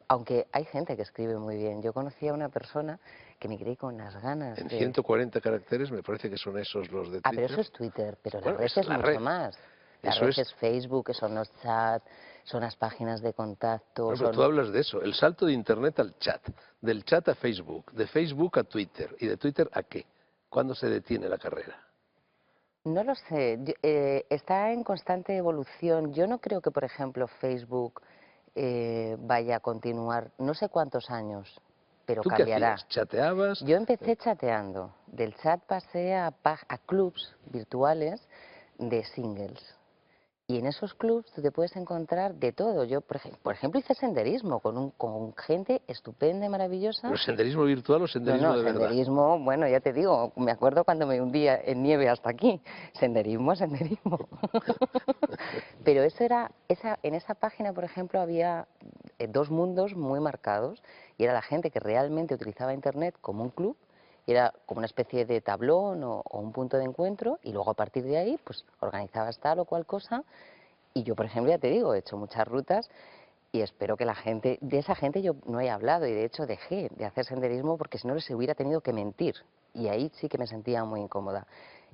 aunque hay gente que escribe muy bien. Yo conocí a una persona que me quedé con las ganas En de... 140 caracteres me parece que son esos los de Ah, pero eso Twitter. es Twitter, pero la Bueno, red esa es es la mucho red. más. La Eso red es. es Facebook, son los chats, son las páginas de contacto, Bueno, pero tú son... hablas de eso, el salto de Internet al chat, del chat a Facebook, de Facebook a Twitter y de Twitter a qué. ¿Cuándo se detiene la carrera? No lo sé, está en constante evolución. Yo no creo que, por ejemplo, Facebook vaya a continuar no sé cuántos años, pero ¿Tú qué cambiará. hacías? ¿Chateabas? Yo empecé chateando, del chat pasé a clubs virtuales de singles. Y en esos clubs tú te puedes encontrar de todo. Yo, por ejemplo, hice senderismo con gente estupenda y maravillosa. ¿Pero senderismo virtual o No, senderismo no, de verdad? senderismo, bueno, ya te digo, me acuerdo cuando me hundía en nieve hasta aquí. Senderismo, senderismo. Pero eso era, en esa página, por ejemplo, había dos mundos muy marcados. Y era la gente que realmente utilizaba Internet como un club, y era como una especie de tablón o un punto de encuentro, y luego a partir de ahí, pues organizabas tal o cual cosa. Y yo, por ejemplo, ya te digo, he hecho muchas rutas y espero que la gente, de esa gente yo no he hablado y de hecho dejé de hacer senderismo porque si no les hubiera tenido que mentir. Y ahí sí que me sentía muy incómoda.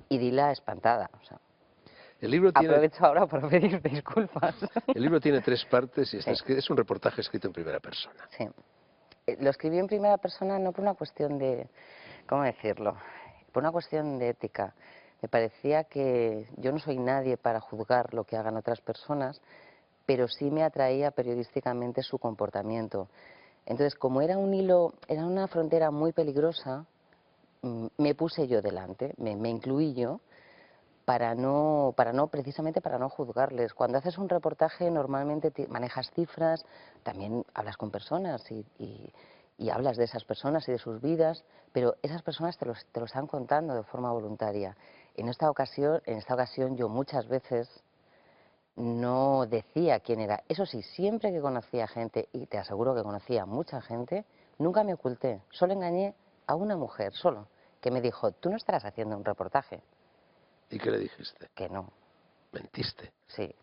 Y di la espantada. O sea, El libro tiene, aprovecho ahora para pedir disculpas. el libro tiene tres partes y Sí, es un reportaje escrito en primera persona. sí. Lo escribí en primera persona no por una cuestión de, ¿cómo decirlo? Por una cuestión de ética. Me parecía que yo no soy nadie para juzgar lo que hagan otras personas, pero sí me atraía periodísticamente su comportamiento. Entonces, como era un hilo, era una frontera muy peligrosa, me puse yo delante, me incluí yo precisamente para no juzgarles. Cuando haces un reportaje normalmente manejas cifras, también hablas con personas y hablas de esas personas y de sus vidas, pero esas personas te lo están contando de forma voluntaria. En esta ocasión yo muchas veces no decía quién era. Eso sí, siempre que conocía gente, y te aseguro que conocía a mucha gente, nunca me oculté. Solo engañé a una mujer, solo, que me dijo, tú no estarás haciendo un reportaje. ¿Y qué le dijiste? Que no, Mentiste. sí.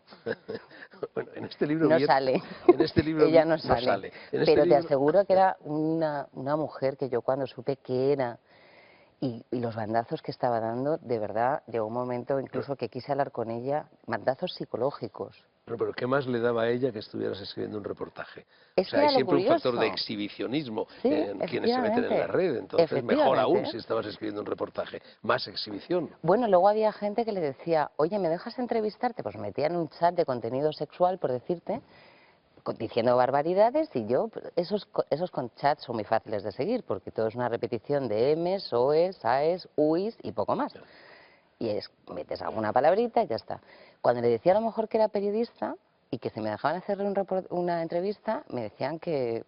Bueno, en este libro No sale, en este libro ella no no sale. sale. En este Pero te libro, aseguro que era una mujer que yo cuando supe que era y los bandazos que estaba dando, de verdad, llegó un momento incluso que quise hablar con ella, bandazos psicológicos. Pero ¿qué más le daba a ella que estuvieras escribiendo un reportaje? O Es que sea, hay era lo siempre un factor de curioso. exhibicionismo Sí, en quienes se meten en la efectivamente. red, entonces mejor aún Efectivamente. si estabas escribiendo un reportaje, más exhibición. Bueno, luego había gente que le decía, oye, ¿me dejas entrevistarte? Pues metía en un chat de contenido sexual, por decirte, diciendo barbaridades, y yo, esos con chats son muy fáciles de seguir, porque todo es una repetición de M's, O's, A's, U's y poco más. Y metes alguna palabrita y ya está. Cuando le decía a lo mejor que era periodista y que se me dejaban hacerle una entrevista, me decían que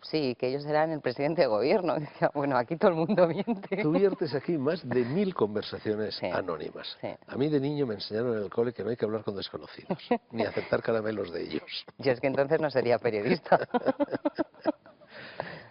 sí, que ellos eran el presidente de gobierno. Y decía, bueno, aquí todo el mundo miente. Tú viertes aquí más de 1000 conversaciones Sí, anónimas. sí. A mí de niño me enseñaron en el cole que no hay que hablar con desconocidos, ni aceptar caramelos de ellos. Yo es que entonces no sería periodista.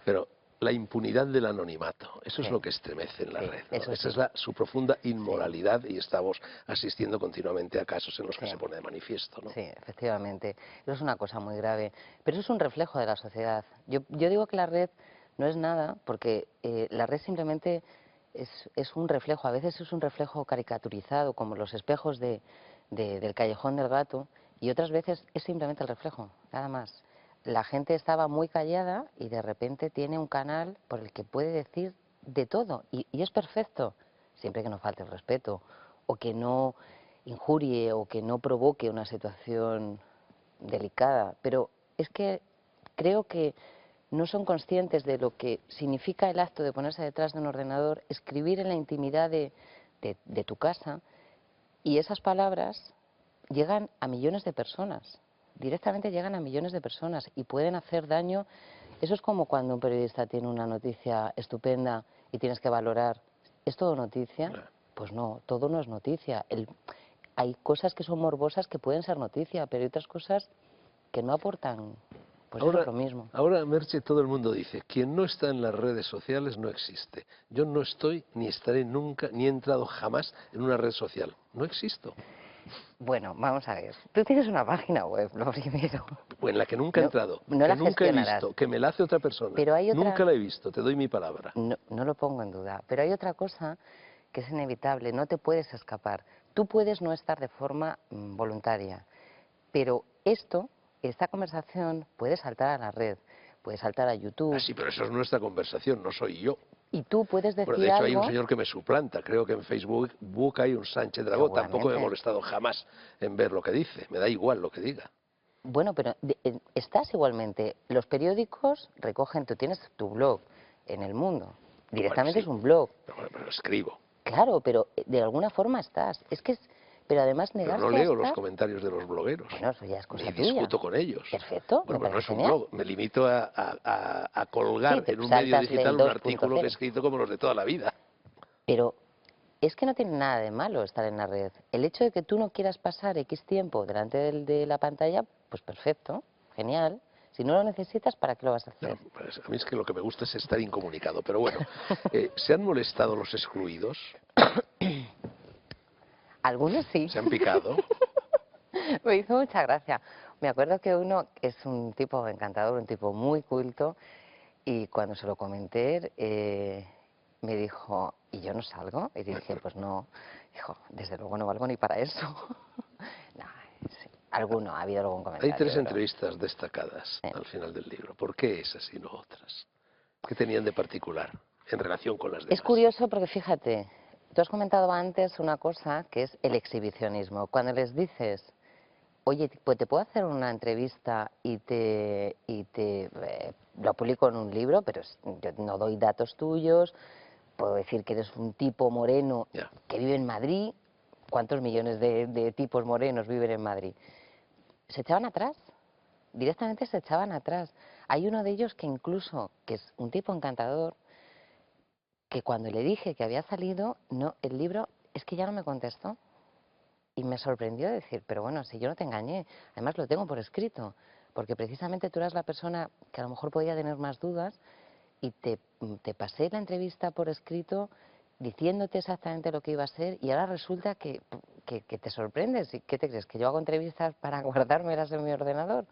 Pero la impunidad del anonimato, eso es Sí, lo que estremece en la sí, red, ¿no? eso Esa sí. es su profunda Sí, inmoralidad y estamos asistiendo continuamente a casos en los que sí. se pone de manifiesto, ¿no? Sí, efectivamente. Eso es una cosa muy grave. Pero eso es un reflejo de la sociedad. Yo digo que la red no es nada, porque la red simplemente es un reflejo. A veces es un reflejo caricaturizado, como los espejos del callejón del gato, y otras veces es simplemente el reflejo, nada más. La gente estaba muy callada y de repente tiene un canal por el que puede decir de todo, y es perfecto, siempre que no falte el respeto, o que no injurie o que no provoque una situación delicada, pero es que creo que no son conscientes de lo que significa el acto de ponerse detrás de un ordenador, escribir en la intimidad de tu casa, y esas palabras llegan a millones de personas, directamente llegan a millones de personas y pueden hacer daño. Eso es como cuando un periodista tiene una noticia estupenda y tienes que valorar, ¿es todo noticia? Pues no, todo no es noticia. Hay cosas que son morbosas que pueden ser noticia, pero hay otras cosas que no aportan, pues eso es Ahora, lo mismo. ahora, Merche, todo el mundo dice, quien no está en las redes sociales no existe. Yo no estoy, ni estaré nunca, ni he entrado jamás en una red social. No existo. Bueno, vamos a ver. Tú tienes una página web, lo primero. O en la que nunca he No, entrado, no que la nunca he gestionarás, visto, que me la hace otra persona. pero hay Nunca otra, la he visto, te doy mi palabra. no, no lo pongo en duda, pero hay otra cosa que es inevitable, no te puedes escapar. Tú puedes no estar de forma voluntaria, pero esta conversación puede saltar a la red, puede saltar a Ah, YouTube, sí, pero eso es nuestra conversación, no soy yo. y tú puedes Bueno, de decir hecho hay un algo, señor que me suplanta, creo que en Facebook hay un Sánchez Dragó, tampoco me he seguramente. molestado jamás en ver lo que dice, me da igual lo que diga. Bueno, pero estás igualmente. Los periódicos recogen, tú tienes tu blog en El Mundo. Bueno, Directamente es sí, un blog. pero escribo, Claro, pero de alguna forma estás. Pero además pero no negarse a leo los estar, comentarios de los blogueros, bueno, eso ya es ni cosa tuya. discuto con ellos. Perfecto, me Bueno, pues no parece es un genial. blog, me limito a Sí, colgar te en un medio saltas el digital un artículo que he 2.0. escrito como los de toda la vida. Pero es que no tiene nada de malo estar en la red. El hecho de que tú no quieras pasar X tiempo delante de la pantalla, pues perfecto, genial. Si no lo necesitas, ¿para qué lo vas a No, hacer? pues a mí es que lo que me gusta es estar incomunicado, pero bueno, ¿se han molestado los excluidos? Algunos sí. ¿Se han picado? Me hizo mucha gracia. Me acuerdo que uno es un tipo encantador, un tipo muy culto, y cuando se lo comenté, me dijo, ¿y yo no salgo? Y dije, pues no. Dijo, desde luego no valgo ni para eso. No, sí, alguno, ha habido algún Hay comentario, 3 pero... entrevistas destacadas eh. al final del libro. ¿Por qué esas y no otras? ¿Qué tenían de particular en relación con las Es demás? curioso porque fíjate, tú has comentado antes una cosa que es el exhibicionismo. Cuando les dices, oye, pues te puedo hacer una entrevista y te lo publico en un libro, pero yo no doy datos tuyos, puedo decir que eres un tipo moreno Ya. que vive en Madrid. ¿Cuántos millones de tipos morenos viven en Madrid? Se echaban atrás, directamente se echaban atrás. Hay uno de ellos que incluso, que es un tipo encantador, que cuando le dije que había salido, no, el libro es que ya no me contestó. Y me sorprendió decir, pero bueno, si yo no te engañé, además lo tengo por escrito, porque precisamente tú eras la persona que a lo mejor podía tener más dudas y te pasé la entrevista por escrito diciéndote exactamente lo que iba a ser y ahora resulta que te sorprendes. ¿Y qué te crees? ¿Que yo hago entrevistas para guardármelas en mi ordenador?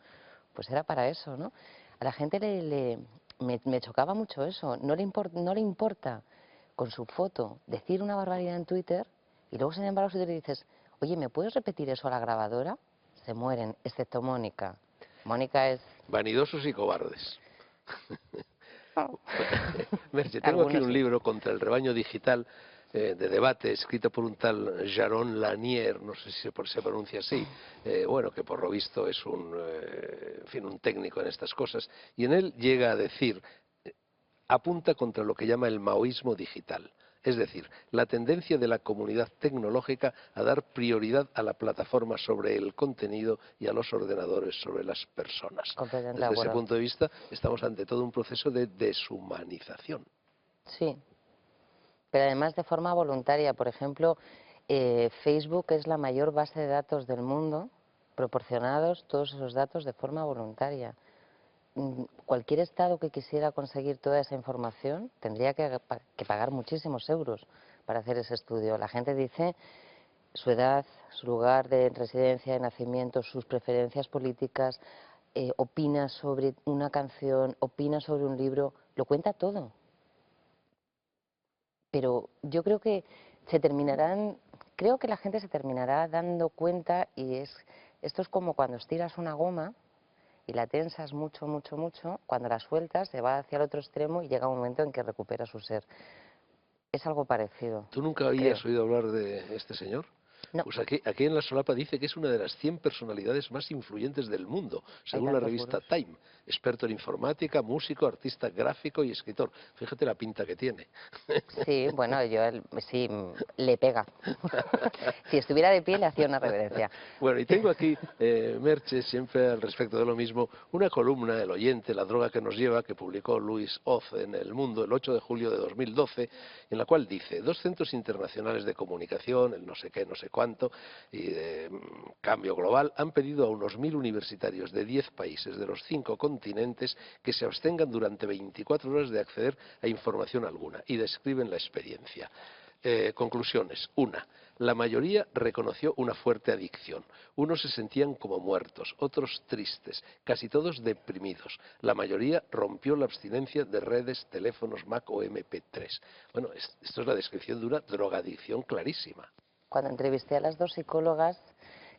Pues era para eso, ¿no? A la gente me chocaba mucho eso. No le importa con su foto decir una barbaridad en Twitter y luego, sin embargo, si tú le dices, oye, ¿me puedes repetir eso a la grabadora? se mueren, excepto Mónica. Mónica es... Vanidosos y cobardes. Oh. Merche, tengo aquí Algunos un sí. libro contra el rebaño digital de debate, escrito por un tal Jaron Lanier, no sé si se pronuncia así, bueno, que por lo visto es en fin, un técnico en estas cosas, y en él llega a decir, apunta contra lo que llama el maoísmo digital. Es decir, la tendencia de la comunidad tecnológica a dar prioridad a la plataforma sobre el contenido y a los ordenadores sobre las personas. Completamente de Desde ese acuerdo. punto de vista, estamos ante todo un proceso de deshumanización. Sí, pero además de forma voluntaria. Por ejemplo, Facebook es la mayor base de datos del mundo, proporcionados todos esos datos de forma voluntaria. Cualquier Estado que quisiera conseguir toda esa información tendría que pagar muchísimos euros para hacer ese estudio. La gente dice su edad, su lugar de residencia, de nacimiento, sus preferencias políticas, opina sobre una canción, opina sobre un libro, lo cuenta todo. Pero yo creo que creo que la gente se terminará dando cuenta esto es como cuando estiras una goma y la tensas mucho, mucho, mucho, cuando la sueltas se va hacia el otro extremo y llega un momento en que recupera su ser. Es algo parecido, ¿Tú nunca habías creo. oído hablar de este señor? No, Pues aquí en la solapa dice que es una de las 100 personalidades más influyentes del mundo, hay según la tantos revista bulos. Time. Experto en informática, músico, artista gráfico y escritor. Fíjate la pinta que tiene. Sí, bueno, sí, le pega. Si estuviera de pie le hacía una reverencia. Bueno, y tengo aquí, Merche, siempre al respecto de lo mismo, una columna, El oyente, la droga que nos lleva, que publicó Luis Oz en El Mundo el 8 de julio de 2012, en la cual dice, dos centros internacionales de comunicación, el no sé qué, no sé cuánto, y de cambio global, han pedido a unos 1000 universitarios de 10 países de los 5 continentes que se abstengan durante 24 horas de acceder a información alguna, y describen la experiencia. Conclusiones. Una, la mayoría reconoció una fuerte adicción. Unos se sentían como muertos, otros tristes, casi todos deprimidos. La mayoría rompió la abstinencia de redes, teléfonos Mac o MP3. Bueno, esto es la descripción de una drogadicción clarísima. Cuando entrevisté a las dos psicólogas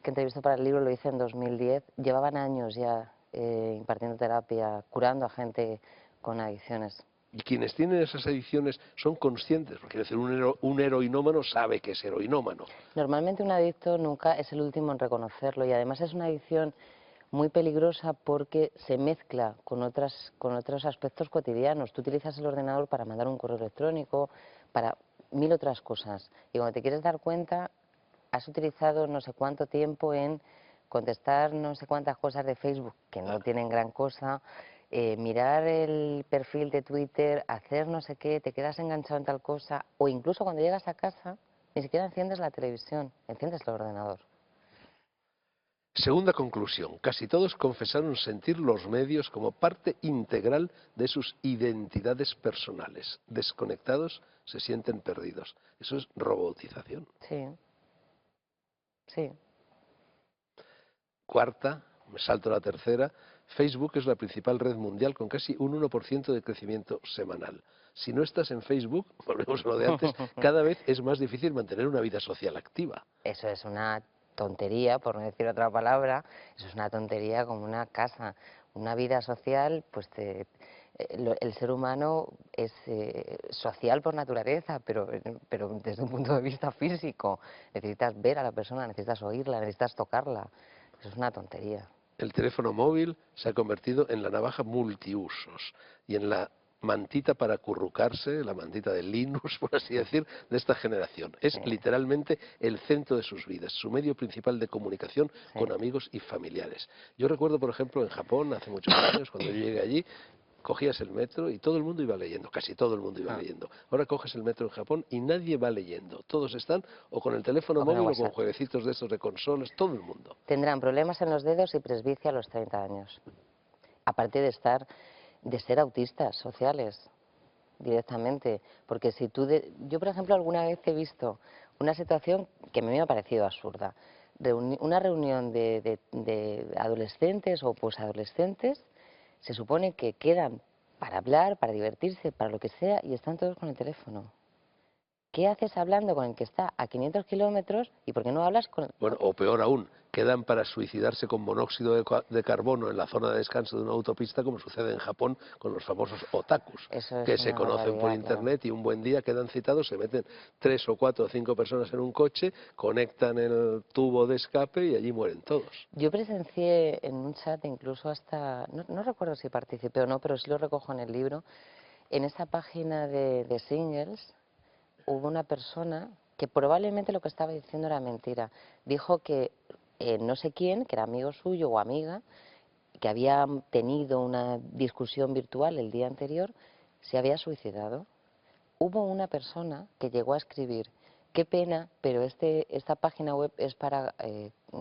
que entrevistó para el libro, lo hice en 2010, llevaban años ya impartiendo terapia, curando a gente con adicciones. Y quienes tienen esas adicciones son conscientes, porque quiero decir, un heroinómano sabe que es heroinómano. Normalmente un adicto nunca es el último en reconocerlo y además es una adicción muy peligrosa porque se mezcla con otros aspectos cotidianos. Tú utilizas el ordenador para mandar un correo electrónico, para mil otras cosas. Y cuando te quieres dar cuenta, has utilizado no sé cuánto tiempo en contestar no sé cuántas cosas de Facebook que no tienen gran cosa, mirar el perfil de Twitter, hacer no sé qué, te quedas enganchado en tal cosa, o incluso cuando llegas a casa, ni siquiera enciendes la televisión, enciendes el ordenador. Segunda conclusión, casi todos confesaron sentir los medios como parte integral de sus identidades personales. Desconectados se sienten perdidos. Eso es robotización. Sí, sí. Cuarta, me salto la tercera, Facebook es la principal red mundial con casi un 1% de crecimiento semanal. Si no estás en Facebook, volvemos a lo de antes, cada vez es más difícil mantener una vida social activa. Eso es una tontería, por no decir otra palabra, eso es una tontería como una casa. Una vida social, pues el ser humano es social por naturaleza, pero desde un punto de vista físico. Necesitas ver a la persona, necesitas oírla, necesitas tocarla. Eso es una tontería. El teléfono móvil se ha convertido en la navaja multiusos y en la mantita para acurrucarse, la mantita de Linux, por así decir, de esta generación. Es Sí, literalmente el centro de sus vidas, su medio principal de comunicación sí. con amigos y familiares. Yo recuerdo, por ejemplo, en Japón, hace muchos años, cuando yo llegué allí, cogías el metro y todo el mundo iba leyendo, casi todo el mundo iba Ah, leyendo. Ahora coges el metro en Japón y nadie va leyendo. Todos están o con el teléfono o con el móvil o con WhatsApp. jueguecitos de estos de consolas, todo el mundo. Tendrán problemas en los dedos y presbicia a los 30 años. Aparte de ser autistas sociales. Directamente, porque si yo por ejemplo alguna vez he visto una situación que a mí me ha parecido absurda, una reunión de adolescentes o posadolescentes, se supone que quedan para hablar, para divertirse, para lo que sea, y están todos con el teléfono. ¿Qué haces hablando con el que está a 500 kilómetros y por qué no hablas con... Bueno, o peor aún, que dan para suicidarse con monóxido de carbono en la zona de descanso de una autopista, como sucede en Japón con los famosos otakus, Eso que es se una conocen por barbaridad, claro. internet y un buen día quedan citados, se meten 3 o 4 o 5 personas en un coche, conectan el tubo de escape y allí mueren todos. Yo presencié en un chat, incluso hasta, no recuerdo si participé o no, pero sí lo recojo en el libro, en esa página de singles hubo una persona que probablemente lo que estaba diciendo era mentira. Dijo que no sé quién, que era amigo suyo o amiga, que había tenido una discusión virtual el día anterior, se había suicidado. Hubo una persona que llegó a escribir: qué pena, pero esta página web es para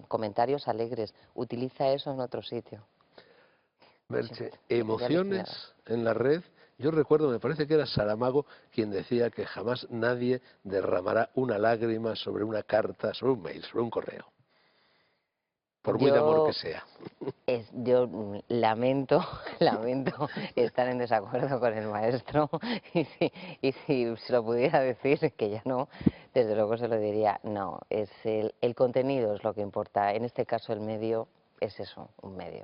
comentarios alegres, utiliza eso en otro sitio. Merche, Me quedé emociones alucinada. en la red. Yo recuerdo, me parece que era Saramago quien decía que jamás nadie derramará una lágrima sobre una carta, sobre un mail, sobre un correo, por muy de amor que Yo, sea. lamento, lamento estar en desacuerdo con el maestro y si se lo pudiera decir, que ya no, desde luego se lo diría. No, es el contenido es lo que importa. En este caso el medio es eso, un medio.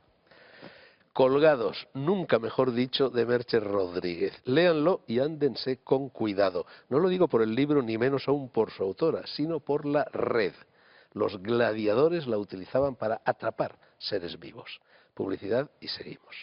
Colgados, nunca mejor dicho, de Merche Rodríguez. Léanlo y ándense con cuidado. No lo digo por el libro, ni menos aún por su autora, sino por la red. Los gladiadores la utilizaban para atrapar seres vivos. Publicidad y seguimos.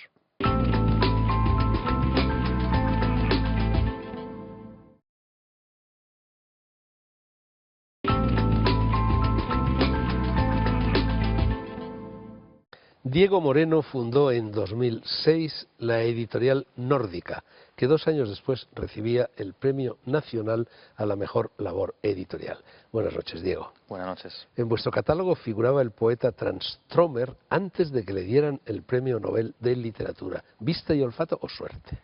Diego Moreno fundó en 2006 la editorial Nórdica, que 2 años después recibía el Premio Nacional a la Mejor Labor Editorial. Buenas noches, Diego. Buenas noches. En vuestro catálogo figuraba el poeta Transtromer antes de que le dieran el Premio Nobel de Literatura. ¿Vista y olfato o suerte?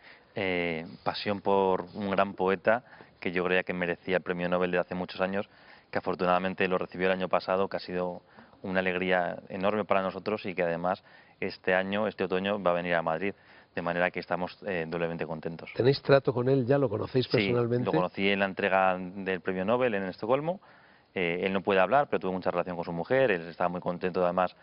Pasión por un gran poeta que yo creía que merecía el Premio Nobel de hace muchos años, que afortunadamente lo recibió el año pasado, que ha sido una alegría enorme para nosotros y que además este año, este otoño, va a venir a Madrid, de manera que estamos doblemente contentos. ¿Tenéis trato con él? ¿Ya lo conocéis Sí, personalmente? lo conocí en la entrega del Premio Nobel en Estocolmo. Él no puede hablar, pero tuvo mucha relación con su mujer. Él estaba muy contento además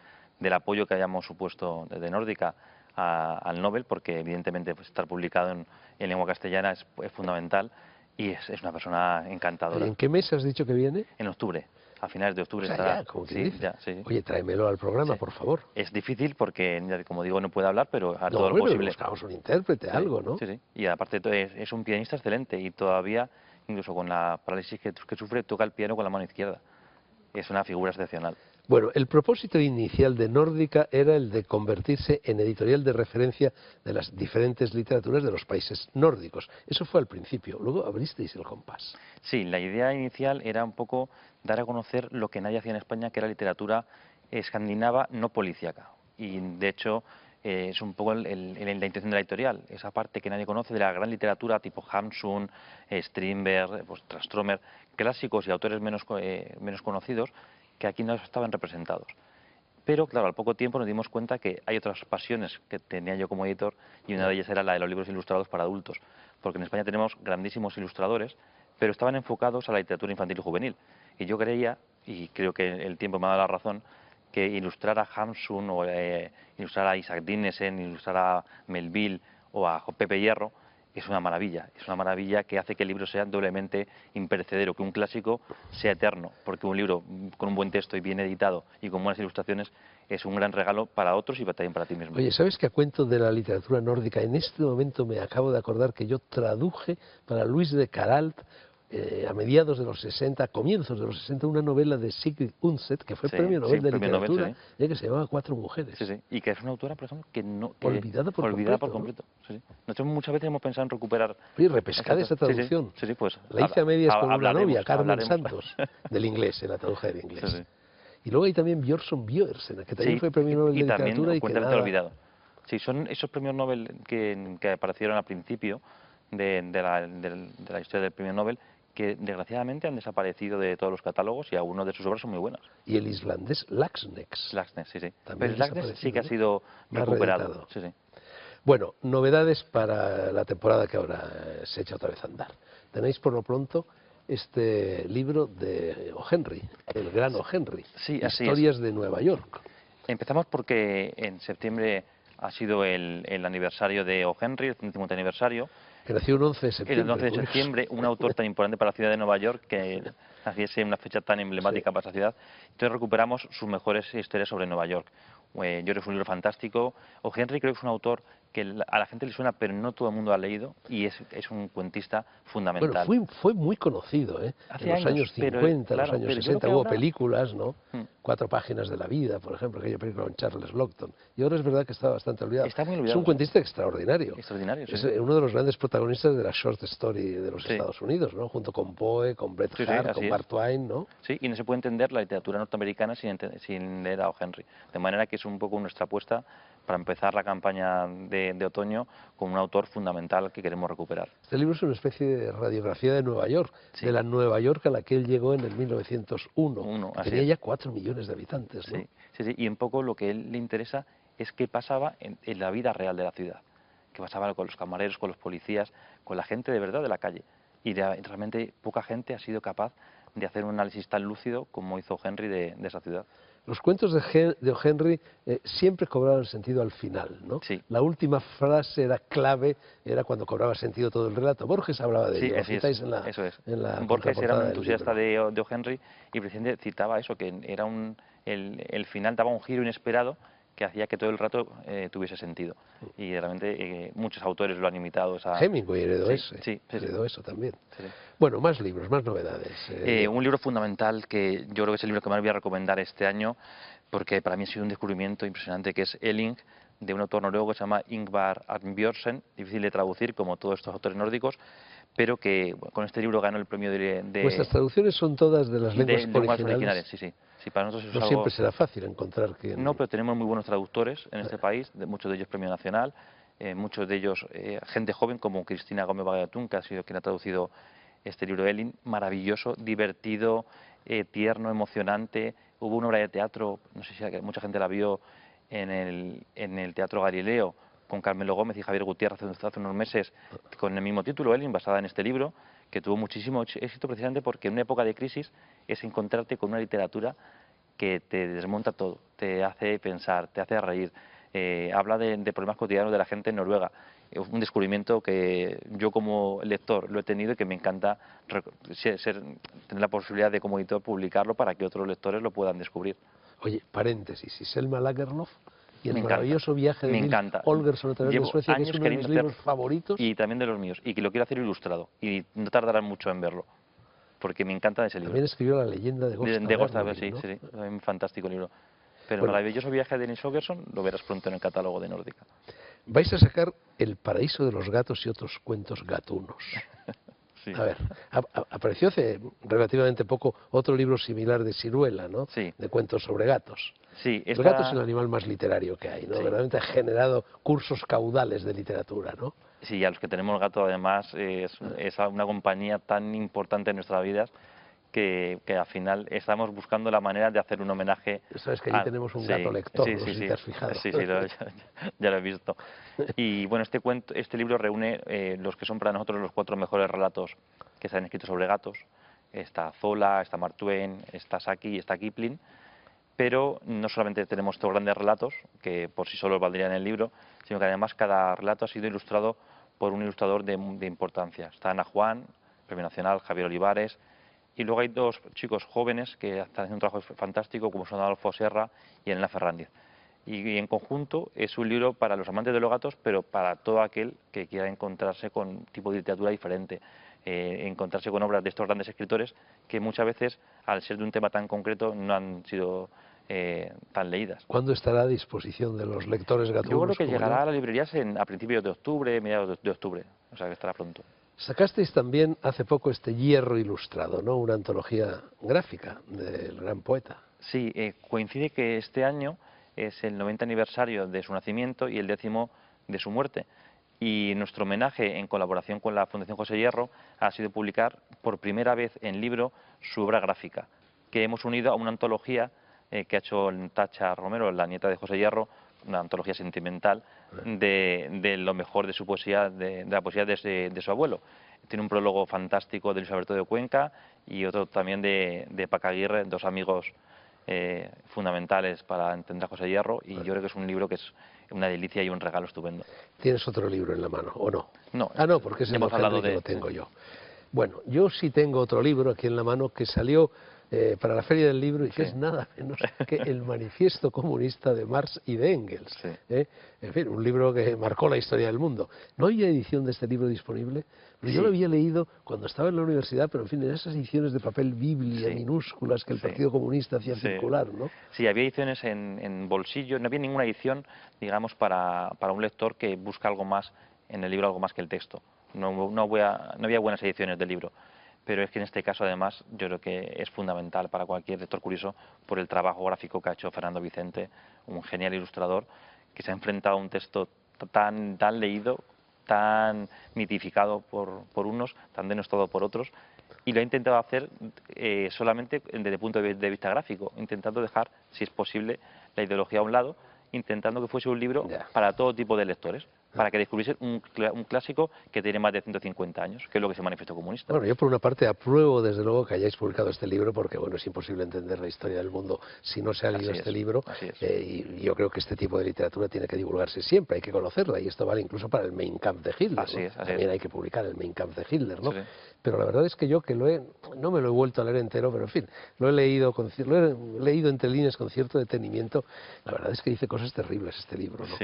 del apoyo que hayamos supuesto desde Nórdica al Nobel, porque evidentemente pues, estar publicado en lengua castellana es fundamental y es una persona encantadora. ¿En qué mes has dicho que viene? En octubre, a finales de octubre O sea, estará. ya, como quien Sí, dice. ya, sí. Oye, tráemelo al programa, Sí. por favor. Es difícil porque, como digo, no puede hablar, pero hará No, todo lo hombre, pero posible. buscamos un intérprete, Sí, algo, ¿no? sí, sí. Y aparte es un pianista excelente y todavía, incluso con la parálisis que sufre, toca el piano con la mano izquierda. Es una figura excepcional. Bueno, el propósito inicial de Nórdica era el de convertirse en editorial de referencia de las diferentes literaturas de los países nórdicos. Eso fue al principio, luego abristeis el compás. Sí, la idea inicial era un poco dar a conocer lo que nadie hacía en España, que era literatura escandinava no policíaca. Y de hecho es un poco la intención de la editorial, esa parte que nadie conoce de la gran literatura tipo Hamsun, Strindberg, pues, Transtromer, clásicos y autores menos conocidos que aquí no estaban representados. Pero claro, al poco tiempo nos dimos cuenta que hay otras pasiones que tenía yo como editor y una de ellas era la de los libros ilustrados para adultos, porque en España tenemos grandísimos ilustradores, pero estaban enfocados a la literatura infantil y juvenil. Y yo creía, y creo que el tiempo me ha dado la razón, que ilustrar a Hamsun o ilustrar a Isaac Dinesen, ilustrar a Melville o a Pepe Hierro es una maravilla que hace que el libro sea doblemente imperecedero, que un clásico sea eterno, porque un libro con un buen texto y bien editado y con buenas ilustraciones es un gran regalo para otros y también para ti mismo. Oye, ¿sabes que a cuento de la literatura nórdica, en este momento me acabo de acordar que yo traduje para Luis de Caralt, a mediados de los 60, comienzos de los 60, una novela de Sigrid Undset, que fue Sí, Premio Nobel de Premio Nobel, Literatura, sí. que se llamaba Cuatro Mujeres. Sí, sí. Y que es una autora, por ejemplo, Olvidada por completo, ¿no? Sí, sí. Nosotros muchas veces hemos pensado en recuperar... Oye, repescar esa traducción. Sí, sí, pues... La hice a medias con una novia, Carmen hablaremos. Santos, del inglés, se la traduje del inglés. Sí, sí. Y luego hay también Björnson Björnsen, que también fue Premio Nobel de Literatura y que Cuéntame nada... olvidado. Sí, son esos premios Nobel que aparecieron al principio de la historia del premio Nobel, que desgraciadamente han desaparecido de todos los catálogos y algunas de sus obras son muy buenas. Y el islandés Laxness. Laxness, sí, sí. También Pero Laxness sí que ha sido más recuperado. reeditado. Sí, sí. Bueno, novedades para la temporada que ahora se echa otra vez a andar. Tenéis por lo pronto este libro de O. Henry, el gran O. Henry, Sí, así Historias de Nueva York. Empezamos porque en septiembre ha sido el aniversario de O. Henry, el 50 aniversario. Que nació un 11 de El septiembre. 11 de curioso. septiembre, un autor tan importante para la ciudad de Nueva York, que naciese en una fecha tan emblemática Sí. para esa ciudad. Entonces recuperamos sus mejores historias sobre Nueva York. Yo creo que es un libro fantástico. O. Henry creo que es un autor que a la gente le suena, pero no todo el mundo lo ha leído, y es un cuentista Bueno, fundamental. fue muy conocido, ¿eh? Hace En los años, años pero, 50, en los claro, años pero yo creo 60, que hubo ahora... películas, ¿no? Mm. 4 páginas de la vida, por ejemplo, aquella película con Charles Lawton. Y ahora es verdad que está bastante olvidado. Está muy Es olvidado, un sí. cuentista extraordinario. Extraordinario, sí. Es uno de los grandes protagonistas de la short story de los Sí. Estados Unidos, ¿no? Junto con Poe, con Bret Sí, sí, Hart, así con es. Mark Twain, ¿no? Sí, y no se puede entender la literatura norteamericana sin leer a O. Henry. De manera que es un poco nuestra apuesta para empezar la campaña de otoño con un autor fundamental que queremos recuperar. Este libro es una especie de radiografía de Nueva York, Sí. de la Nueva York a la que él llegó en el 1901. Que Así tenía es. ya 4 millones de habitantes, ¿no? Sí, sí, sí. Y un poco lo que a él le interesa es qué pasaba en la vida real de la ciudad. Qué pasaba con los camareros, con los policías, con la gente de verdad de la calle. Y realmente poca gente ha sido capaz de hacer un análisis tan lúcido como hizo Henry de esa ciudad. Los cuentos de O. Henry siempre cobraban sentido al final, ¿no? Sí. La última frase era clave, era cuando cobraba sentido todo el relato. Borges hablaba de Sí, ello, lo así es, citáis en la, eso es. en la Borges era un contraportada del entusiasta libro. de O. Henry y precisamente citaba eso, que era el final daba un giro inesperado que hacía que todo el rato tuviese sentido. Y realmente muchos autores lo han imitado. Hemingway heredó Sí, sí, sí, sí. heredó eso también. Sí, sí. Bueno, más libros, más novedades. Diego. Un libro fundamental que yo creo que es el libro que más voy a recomendar este año, porque para mí ha sido un descubrimiento impresionante, que es Elling, de un autor noruego que se llama Ingvar Arnbjørnsen, difícil de traducir como todos estos autores nórdicos, pero que bueno, con este libro ganó el premio Vuestras traducciones son todas de las lenguas de lenguas originales. originales, sí, sí. Sí, para nosotros eso No es siempre algo... será fácil encontrar quien... No, pero tenemos muy buenos traductores en este país, muchos de ellos premio nacional, muchos de ellos gente joven como Cristina Gómez Bagatún, que ha sido quien ha traducido este libro de Elling, maravilloso, divertido, tierno, emocionante. Hubo una obra de teatro, no sé si mucha gente la vio en el Teatro Galileo, con Carmelo Gómez y Javier Gutiérrez hace unos meses, con el mismo título, Elling, basada en este libro, que tuvo muchísimo éxito precisamente porque en una época de crisis es encontrarte con una literatura que te desmonta todo, te hace pensar, te hace reír, habla de problemas cotidianos de la gente en Noruega. Es un descubrimiento que yo como lector lo he tenido y que me encanta tener la posibilidad de como editor publicarlo para que otros lectores lo puedan descubrir. Oye, paréntesis, y Selma Lagerlöf y el Me encanta, maravilloso viaje de me Nils encanta. Holgersson a través de Llevo Suecia, que es años uno de mis queriendo libros hacer, favoritos. y también de los míos, y que lo quiero hacer ilustrado, y no tardarán mucho en verlo, porque me encanta ese libro. También escribió La leyenda de Gösta Berling, Sí, ¿no? sí, sí, es un fantástico libro. Pero el Bueno, maravilloso viaje de Nils Holgersson lo verás pronto en el catálogo de Nórdica. vais a sacar El paraíso de los gatos y otros cuentos gatunos. Sí. A ver, apareció hace relativamente poco otro libro similar de Siruela, ¿no? Sí. De cuentos sobre gatos. Sí, El gato es el animal más literario que hay, ¿no? Sí. Verdaderamente ha generado cursos caudales de literatura, ¿no? Sí, a los que tenemos gato además es una compañía tan importante en nuestras vidas que al final estamos buscando la manera de hacer un homenaje. Sabes que allí tenemos un gato lector, no sé si te has fijado. Sí, sí, ya lo he visto. Y bueno, este libro reúne los que son para nosotros los 4 mejores relatos que se han escrito sobre gatos. Está Zola, está Mark Twain, está Saki y está Kipling. Pero no solamente tenemos estos grandes relatos, que por sí solos valdrían el libro, sino que además cada relato ha sido ilustrado por un ilustrador de importancia. Está Ana Juan, Premio Nacional, Javier Olivares, y luego hay 2 chicos jóvenes que están haciendo un trabajo fantástico, como son Adolfo Serra y Elena Ferrandiz. Y en conjunto es un libro para los amantes de los gatos, pero para todo aquel que quiera encontrarse con un tipo de literatura diferente, encontrarse con obras de estos grandes escritores que muchas veces, al ser de un tema tan concreto, no han sido tan leídas. ¿Cuándo estará a disposición de los lectores gatunos? Yo creo que como llegará yo? a las librerías a principios de octubre, mediados de octubre, o sea que estará pronto. Sacasteis también hace poco este Hierro Ilustrado, ¿no? Una antología gráfica del gran poeta. Sí, coincide que este año es el 90 aniversario de su nacimiento y el 10º de su muerte. Y nuestro homenaje, en colaboración con la Fundación José Hierro, ha sido publicar por primera vez en libro su obra gráfica, que hemos unido a una antología que ha hecho Tacha Romero, la nieta de José Hierro, una antología sentimental de lo mejor de su poesía, de la poesía de su abuelo. Tiene un prólogo fantástico de Luis Alberto de Cuenca y otro también de Paco Aguirre, dos amigos fundamentales para entender a José Hierro, y yo creo que es un libro que es una delicia y un regalo estupendo. ¿Tienes otro libro en la mano o no? No, No, porque ese hemos hablado que de... lo tengo yo. Bueno, yo sí tengo otro libro aquí en la mano que salió para la Feria del Libro y que es nada menos que el Manifiesto Comunista de Marx y de Engels. Sí. En fin, un libro que marcó la historia del mundo. ¿No había edición de este libro disponible? Pero yo lo había leído cuando estaba en la universidad, pero en fin, en esas ediciones de papel biblia minúsculas que el Partido Comunista hacía circular, ¿no? Sí, había ediciones en bolsillo, no había ninguna edición, digamos, para un lector que busca algo más en el libro, algo más que el texto. No había buenas ediciones del libro. Pero es que en este caso, además, yo creo que es fundamental para cualquier lector curioso por el trabajo gráfico que ha hecho Fernando Vicente, un genial ilustrador, que se ha enfrentado a un texto tan leído, tan mitificado por unos, tan denostado por otros, y lo ha intentado hacer solamente desde el punto de vista gráfico, intentando dejar, si es posible, la ideología a un lado, intentando que fuese un libro para todo tipo de lectores, para que descubriesen un clásico que tiene más de 150 años, que es lo que es el Manifiesto Comunista. Bueno, yo por una parte apruebo desde luego que hayáis publicado este libro, porque bueno, es imposible entender la historia del mundo si no se ha leído este libro, y yo creo que este tipo de literatura tiene que divulgarse siempre, hay que conocerla, y esto vale incluso para el Mein Kampf de Hitler. También hay que publicar el Mein Kampf de Hitler, ¿no? Pero la verdad es que yo que no me lo he vuelto a leer entero, pero en fin, lo he leído entre líneas con cierto detenimiento. La verdad es que dice cosas terribles este libro, ¿no?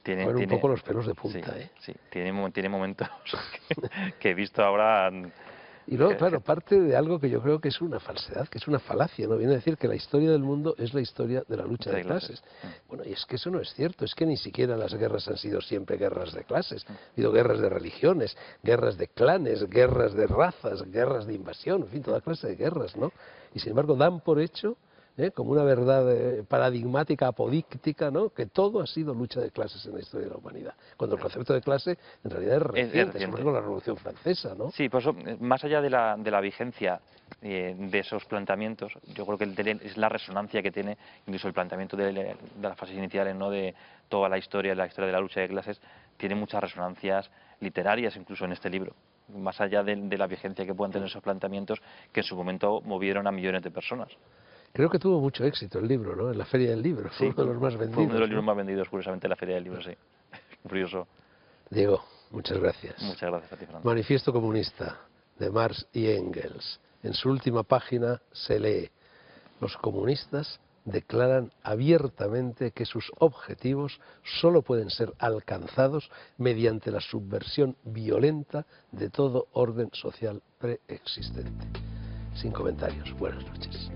Tiene un poco los pelos de punta, tiene momentos que he visto ahora. Y luego, claro, parte de algo que yo creo que es una falsedad, que es una falacia, ¿no? Viene a decir que la historia del mundo es la historia de la lucha de clases. Bueno, y es que eso no es cierto, es que ni siquiera las guerras han sido siempre guerras de clases. Ha habido guerras de religiones, guerras de clanes, guerras de razas, guerras de invasión, en fin, toda clase de guerras, ¿no? Y sin embargo dan por hecho, como una verdad paradigmática, apodíctica, ¿no?, que todo ha sido lucha de clases en la historia de la humanidad. Cuando el concepto de clase en realidad es reciente, sobre todo con la Revolución Francesa, ¿no? Sí, por eso, más allá de la vigencia de esos planteamientos, yo creo que es la resonancia que tiene incluso el planteamiento de las fases iniciales, ¿no?, de toda la historia de la lucha de clases, tiene muchas resonancias literarias incluso en este libro, más allá de la vigencia que puedan tener esos planteamientos que en su momento movieron a millones de personas. Creo que tuvo mucho éxito el libro, ¿no?, en la Feria del Libro, fue uno de los más vendidos. Fue uno de los libros más vendidos, curiosamente, en la Feria del Libro, sí. Curioso. Diego, muchas gracias. Muchas gracias a ti, Fernando. Manifiesto Comunista de Marx y Engels. En su última página se lee: los comunistas declaran abiertamente que sus objetivos solo pueden ser alcanzados mediante la subversión violenta de todo orden social preexistente. Sin comentarios. Buenas noches.